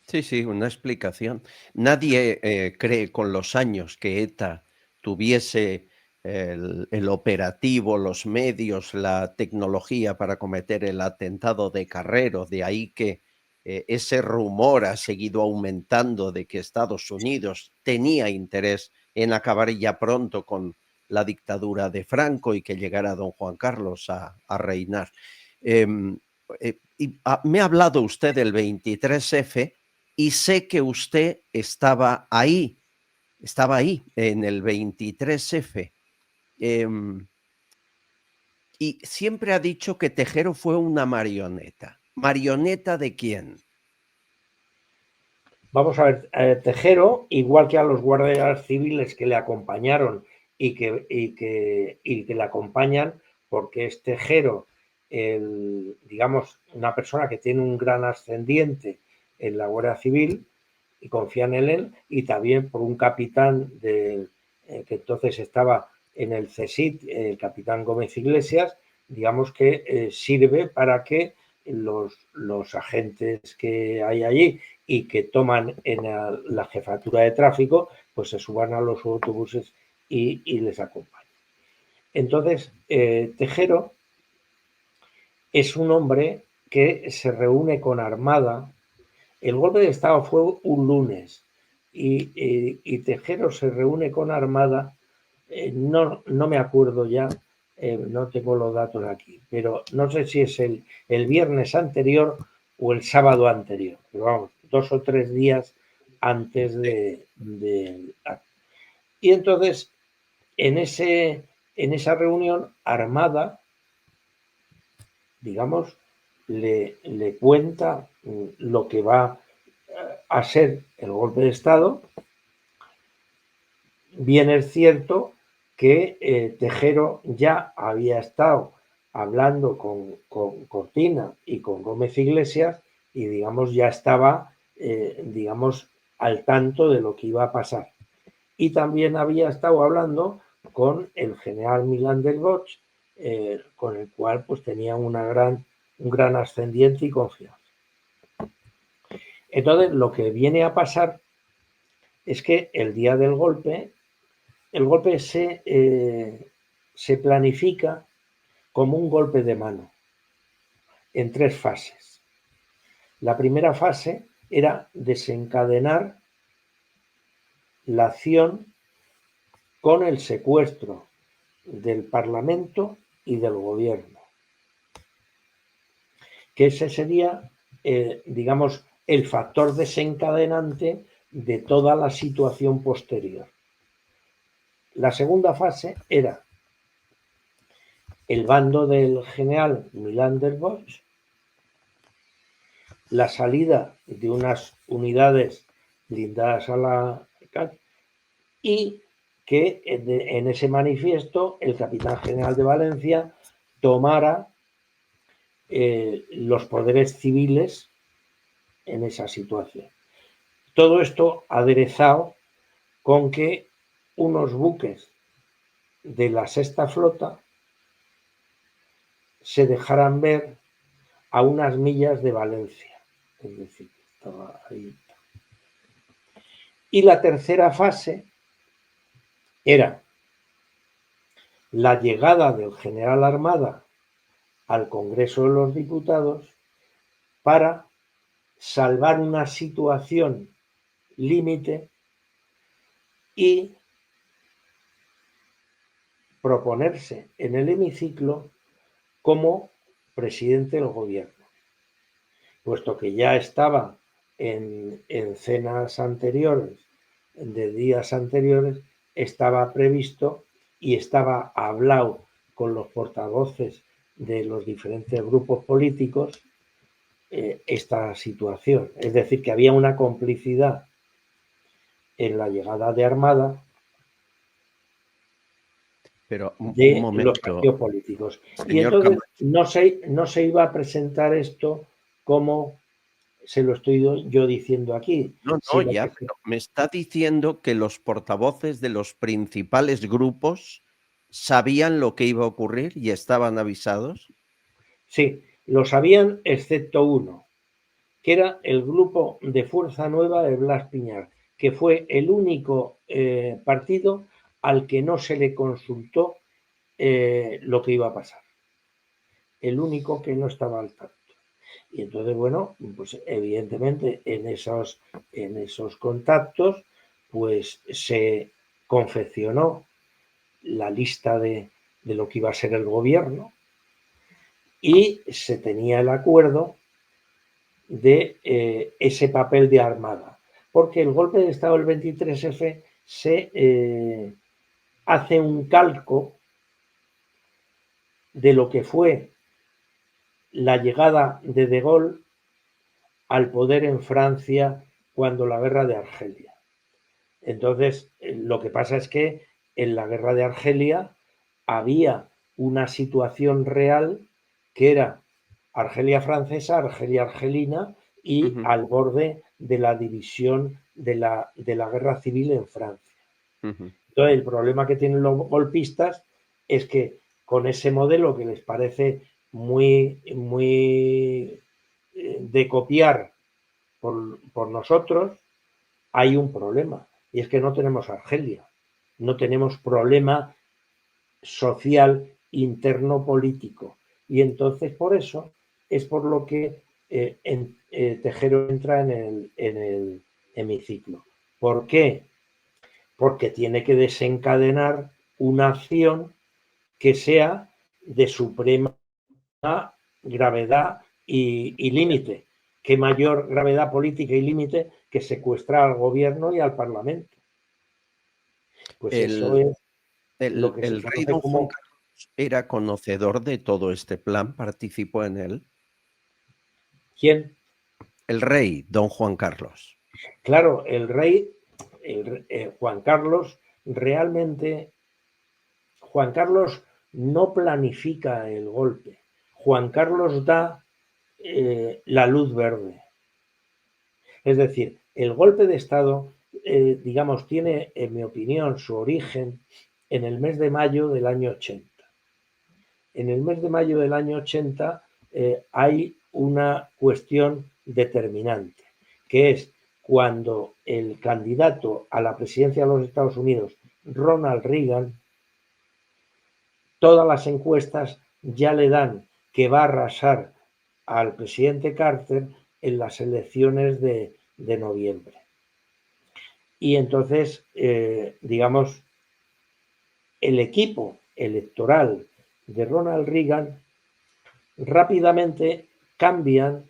S1: Sí, sí, una explicación. Nadie cree con los años que ETA tuviese el operativo, los medios, la tecnología para cometer el atentado de Carrero. De ahí que ese rumor ha seguido aumentando de que Estados Unidos tenía interés en acabar ya pronto con la dictadura de Franco y que llegara don Juan Carlos a reinar. Em, Me ha hablado usted del 23F y sé que usted estaba ahí en el 23F. Y siempre ha dicho que Tejero fue una marioneta. ¿Marioneta de quién?
S2: Vamos a ver, Tejero, igual que a los guardias civiles que le acompañaron y que le acompañan, porque es Tejero, digamos, una persona que tiene un gran ascendiente en la Guardia Civil y confían en él, y también por un capitán que entonces estaba en el CSIC, el capitán Gómez Iglesias, digamos que sirve para que los agentes que hay allí y que toman en la jefatura de tráfico, pues se suban a los autobuses y les acompañan. Entonces, Tejero es un hombre que se reúne con Armada. El golpe de Estado fue un lunes y Tejero se reúne con Armada, no me acuerdo ya, no tengo los datos aquí, pero no sé si es el viernes anterior o el sábado anterior, pero vamos, 2 o 3 días antes de y entonces en esa reunión Armada, digamos, le cuenta lo que va a ser el golpe de Estado. Bien es cierto que Tejero ya había estado hablando con Cortina y con Gómez Iglesias y, digamos, ya estaba, digamos, al tanto de lo que iba a pasar. Y también había estado hablando con el general Milán del Bosch, con el cual pues tenía un gran ascendiente y confianza. Entonces, lo que viene a pasar es que el día del golpe, el golpe se planifica como un golpe de mano en 3 fases. La primera fase era desencadenar la acción con el secuestro del Parlamento y del Gobierno, que ese sería, digamos, el factor desencadenante de toda la situación posterior. La segunda fase era el bando del general Milán del Bosch, la salida de unas unidades blindadas a la y que en ese manifiesto el capitán general de Valencia tomara los poderes civiles en esa situación. Todo esto aderezado con que unos buques de la Sexta Flota se dejaran ver a unas millas de Valencia. Es decir, estaba ahí. Y la tercera fase era la llegada del general Armada al Congreso de los Diputados para salvar una situación límite y proponerse en el hemiciclo como presidente del gobierno, puesto que ya estaba en cenas anteriores, de días anteriores, estaba previsto y estaba hablado con los portavoces de los diferentes grupos políticos esta situación. Es decir, que había una complicidad en la llegada de Armada
S1: Pero un
S2: de los
S1: momento,
S2: partidos políticos. Y
S1: señor
S2: entonces
S1: Camacho.
S2: no se iba a presentar esto como se lo estoy yo diciendo aquí,
S1: No, no,
S2: sino
S1: ya,
S2: que
S1: pero me está diciendo que los portavoces de los principales grupos sabían lo que iba a ocurrir y estaban avisados.
S2: sí, lo sabían excepto uno, que era el grupo de Fuerza Nueva de Blas Piñar, que fue el único partido al que no se le consultó lo que iba a pasar. El único que no estaba al tanto. Y entonces, bueno, pues evidentemente en esos contactos, pues se confeccionó la lista de lo que iba a ser el gobierno y se tenía el acuerdo de ese papel de Armada. Porque el golpe de Estado del 23F se hace un calco de lo que fue la llegada de Gaulle al poder en Francia cuando la guerra de Argelia. Entonces, lo que pasa es que en la guerra de Argelia había una situación real que era Argelia francesa, Argelia argelina y
S1: Ujú,
S2: al borde de la división de la guerra civil en Francia.
S1: ujú.
S2: Entonces, el problema que tienen los golpistas es que con ese modelo que les parece muy de copiar por nosotros, hay un problema, y es que no tenemos Argelia, no tenemos problema social interno político. Y entonces por eso es por lo que Tejero entra en el hemiciclo. ¿Por qué? Porque tiene que desencadenar una acción que sea de suprema gravedad y límite. ¿Qué mayor gravedad política y límite que secuestrar al gobierno y al Parlamento? Pues eso
S1: El,
S2: es lo que se
S1: el rey
S2: conoce
S1: don Juan
S2: como...
S1: Carlos era conocedor de todo este plan, participó en él.
S2: ¿Quién?
S1: El rey don Juan Carlos.
S2: Claro, el rey, Juan Carlos, realmente, Juan Carlos no planifica el golpe. Juan Carlos da la luz verde. Es decir, el golpe de Estado, digamos, tiene, en mi opinión, su origen en el mes de mayo del año 80. En el mes de mayo del año 80 hay una cuestión determinante, que es cuando el candidato a la presidencia de los Estados Unidos, Ronald Reagan, todas las encuestas ya le dan que va a arrasar al presidente Carter en las elecciones de noviembre. Y entonces, digamos, el equipo electoral de Ronald Reagan rápidamente cambian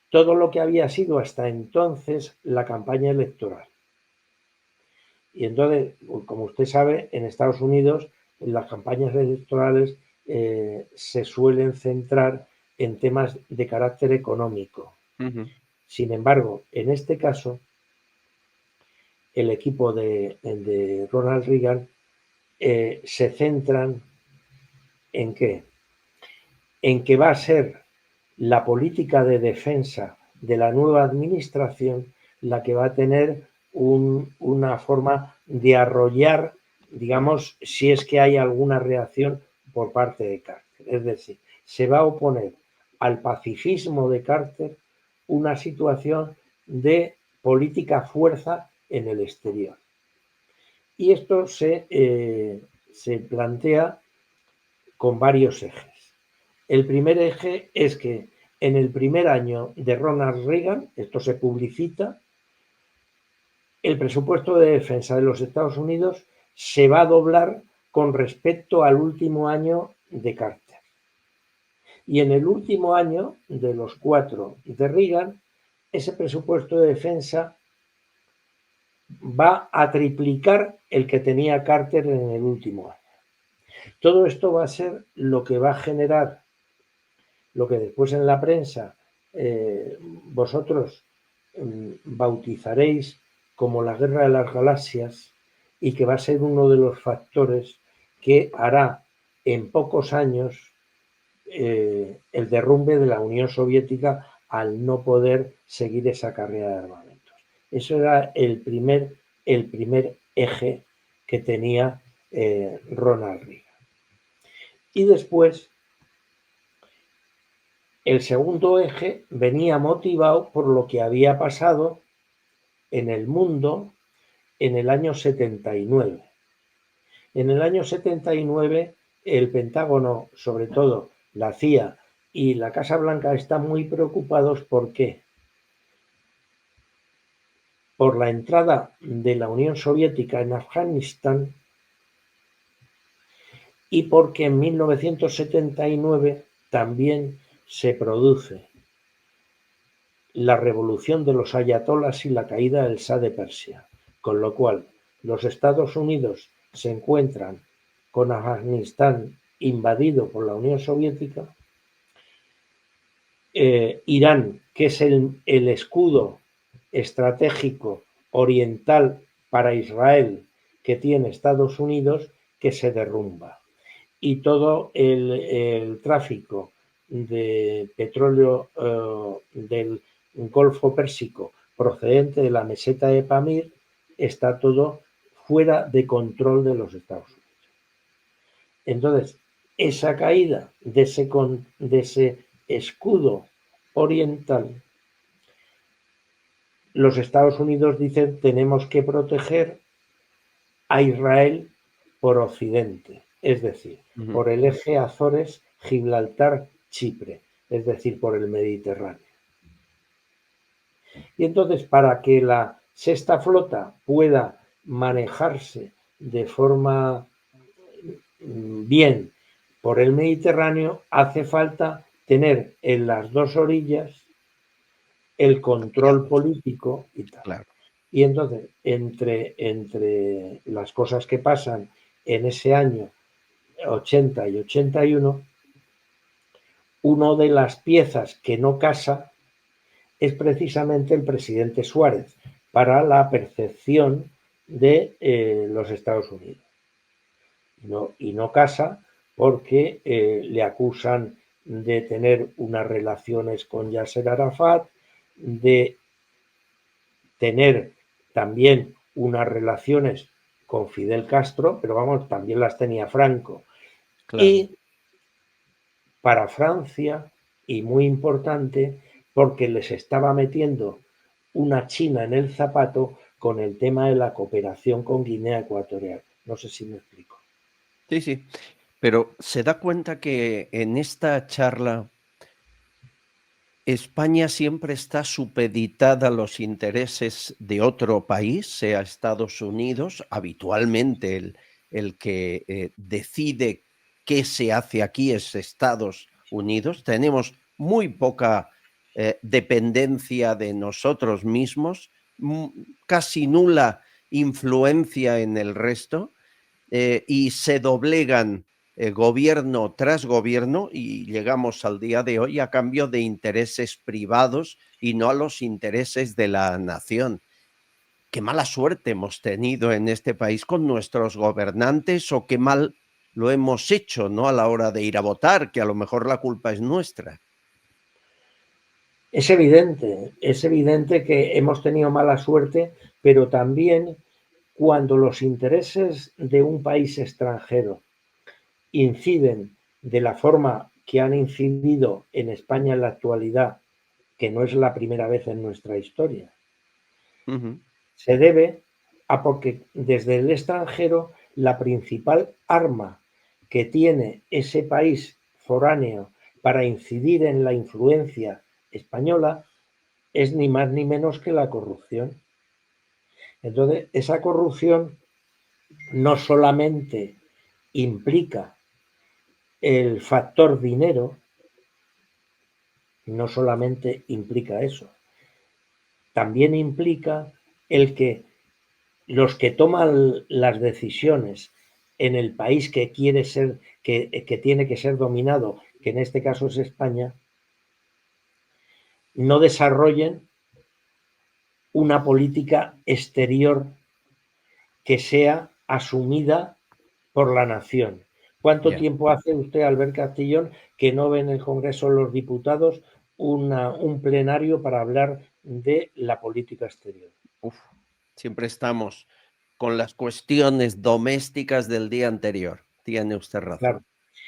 S2: todo lo que había sido hasta entonces la campaña electoral. Y entonces, como usted sabe, en Estados Unidos las campañas electorales se suelen centrar en temas de carácter económico.
S1: Ujú.
S2: Sin embargo, en este caso, el equipo de Ronald Reagan se centran en qué? En que va a ser la política de defensa de la nueva administración la que va a tener una forma de arrollar, digamos, si es que hay alguna reacción por parte de Carter. Es decir, se va a oponer al pacifismo de Carter una situación de política fuerza en el exterior. Y esto se plantea con varios ejes. El primer eje es que en el primer año de Ronald Reagan, esto se publicita, el presupuesto de defensa de los Estados Unidos se va a doblar con respecto al último año de Carter. Y en el último año de los 4 de Reagan, ese presupuesto de defensa va a triplicar el que tenía Carter en el último año. Todo esto va a ser lo que va a generar lo que después en la prensa vosotros bautizaréis como la Guerra de las Galaxias, y que va a ser uno de los factores que hará en pocos años el derrumbe de la Unión Soviética al no poder seguir esa carrera de armamentos. Eso era el primer eje que tenía Ronald Reagan. Y después, el segundo eje venía motivado por lo que había pasado en el mundo en el año 79. En el año 79, el Pentágono, sobre todo la CIA y la Casa Blanca, están muy preocupados. ¿Por qué? Por la entrada de la Unión Soviética en Afganistán, y porque en 1979 también se produce la revolución de los ayatolás y la caída del Shah de Persia, con lo cual los Estados Unidos se encuentran con Afganistán invadido por la Unión Soviética. Irán, que es el escudo estratégico oriental para Israel que tiene Estados Unidos, que se derrumba. Y todo el tráfico de petróleo del Golfo Pérsico procedente de la meseta de Pamir está todo fuera de control de los Estados Unidos. Entonces, esa caída de ese escudo oriental, los Estados Unidos dicen: tenemos que proteger a Israel por Occidente, es decir, por el eje Azores, Gibraltar, Chipre, es decir, por el Mediterráneo. Y entonces, para que la sexta flota pueda manejarse de forma bien por el Mediterráneo, hace falta tener en las dos orillas el control político y tal.
S1: Claro.
S2: Y entonces, entre las cosas que pasan en ese año 80 y 81, una de las piezas que no casa es precisamente el presidente Suárez para la percepción de los Estados Unidos. Y no casa porque le acusan de tener unas relaciones con Yasser Arafat, de tener también unas relaciones con Fidel Castro, pero vamos, también las tenía Franco. Claro. Y para Francia, y muy importante, porque les estaba metiendo una China en el zapato con el tema de la cooperación con Guinea Ecuatorial. No sé si me explico.
S1: Sí, sí, pero ¿se da cuenta que en esta charla España siempre está supeditada a los intereses de otro país, sea Estados Unidos, habitualmente el que decide qué se hace aquí es Estados Unidos? Tenemos muy poca dependencia de nosotros mismos, casi nula influencia en el resto, y se doblegan gobierno tras gobierno, y llegamos al día de hoy a cambio de intereses privados y no a los intereses de la nación. Qué mala suerte hemos tenido en este país con nuestros gobernantes, o qué mal lo hemos hecho, ¿no?, a la hora de ir a votar, que a lo mejor la culpa es nuestra.
S2: Es evidente que hemos tenido mala suerte, pero también cuando los intereses de un país extranjero inciden de la forma que han incidido en España en la actualidad, que no es la primera vez en nuestra historia,
S1: Ujú.
S2: se debe a porque desde el extranjero la principal arma que tiene ese país foráneo para incidir en la influencia española es ni más ni menos que la corrupción. Entonces, esa corrupción no solamente implica el factor dinero, no solamente implica eso, también implica el que los que toman las decisiones en el país que quiere ser, que tiene que ser dominado, que en este caso es España, no desarrollen una política exterior que sea asumida por la nación. ¿Cuánto
S1: Ya.
S2: tiempo hace usted, Albert Castillón, que no ve en el Congreso de los Diputados un plenario para hablar de la política exterior?
S1: Uf, siempre estamos con las cuestiones domésticas del día anterior. Tiene usted
S2: Claro.
S1: razón.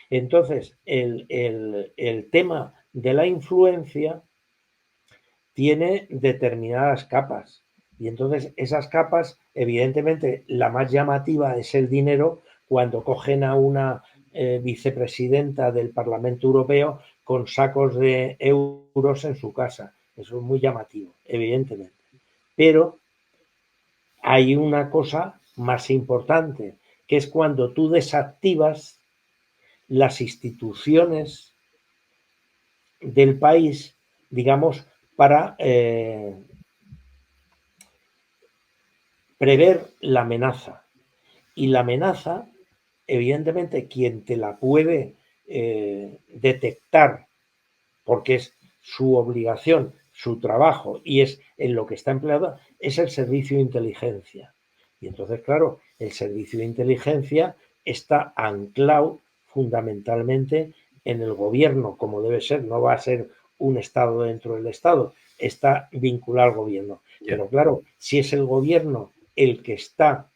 S2: Entonces, el tema de la influencia tiene determinadas capas. Y entonces esas capas, evidentemente, la más llamativa es el dinero cuando cogen a una vicepresidenta del Parlamento Europeo con sacos de euros en su casa. Eso es muy llamativo, evidentemente. Pero hay una cosa más importante, que es cuando tú desactivas las instituciones del país, digamos, para prever la amenaza. Y la amenaza, evidentemente, quien te la puede detectar, porque es su obligación, su trabajo y es en lo que está empleado, es el servicio de inteligencia. Y entonces, claro, el servicio de inteligencia está anclado fundamentalmente en el gobierno, como debe ser, no va a ser un Estado dentro del Estado, está vinculado al gobierno.
S1: Ya.
S2: Pero claro, si es el gobierno el que está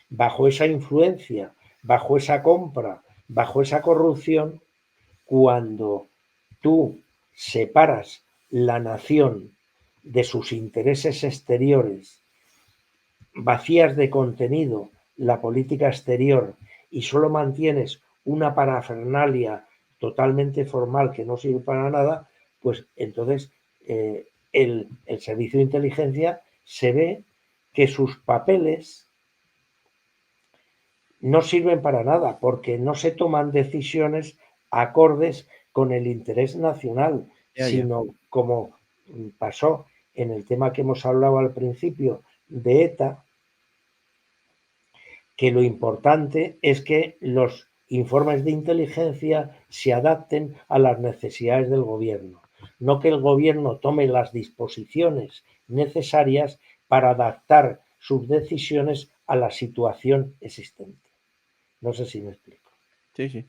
S2: bajo esa influencia, bajo esa compra, bajo esa corrupción, cuando tú separas la nación de sus intereses exteriores, vacías de contenido la política exterior y solo mantienes una parafernalia totalmente formal que no sirve para nada, pues entonces el servicio de inteligencia se ve que sus papeles no sirven para nada porque no se toman decisiones acordes con el interés nacional,
S1: Ya, ya.
S2: sino como pasó en el tema que hemos hablado al principio de ETA, que lo importante es que los informes de inteligencia se adapten a las necesidades del gobierno, no que el gobierno tome las disposiciones necesarias para adaptar sus decisiones a la situación existente. No sé si me explico.
S1: Sí, sí.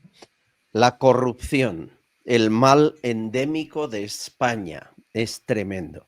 S1: La corrupción, el mal endémico de España, es tremendo.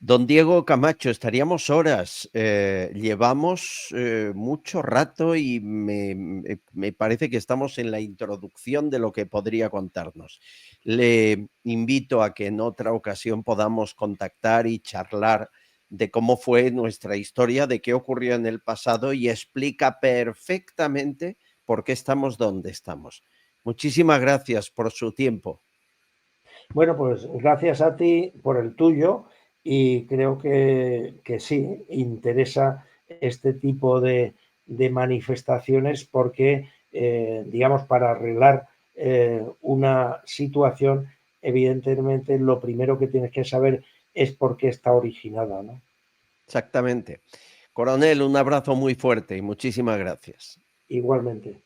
S1: Don Diego Camacho, estaríamos horas. Llevamos mucho rato y me parece que estamos en la introducción de lo que podría contarnos. Le invito a que en otra ocasión podamos contactar y charlar de cómo fue nuestra historia, de qué ocurrió en el pasado y explica perfectamente por qué estamos donde estamos. Muchísimas gracias por su tiempo.
S2: Bueno, pues gracias a ti por el tuyo y creo que sí, interesa este tipo de manifestaciones porque, digamos, para arreglar una situación, evidentemente lo primero que tienes que saber es por qué está originada, ¿no?
S1: Exactamente. Coronel, un abrazo muy fuerte y muchísimas gracias.
S2: Igualmente.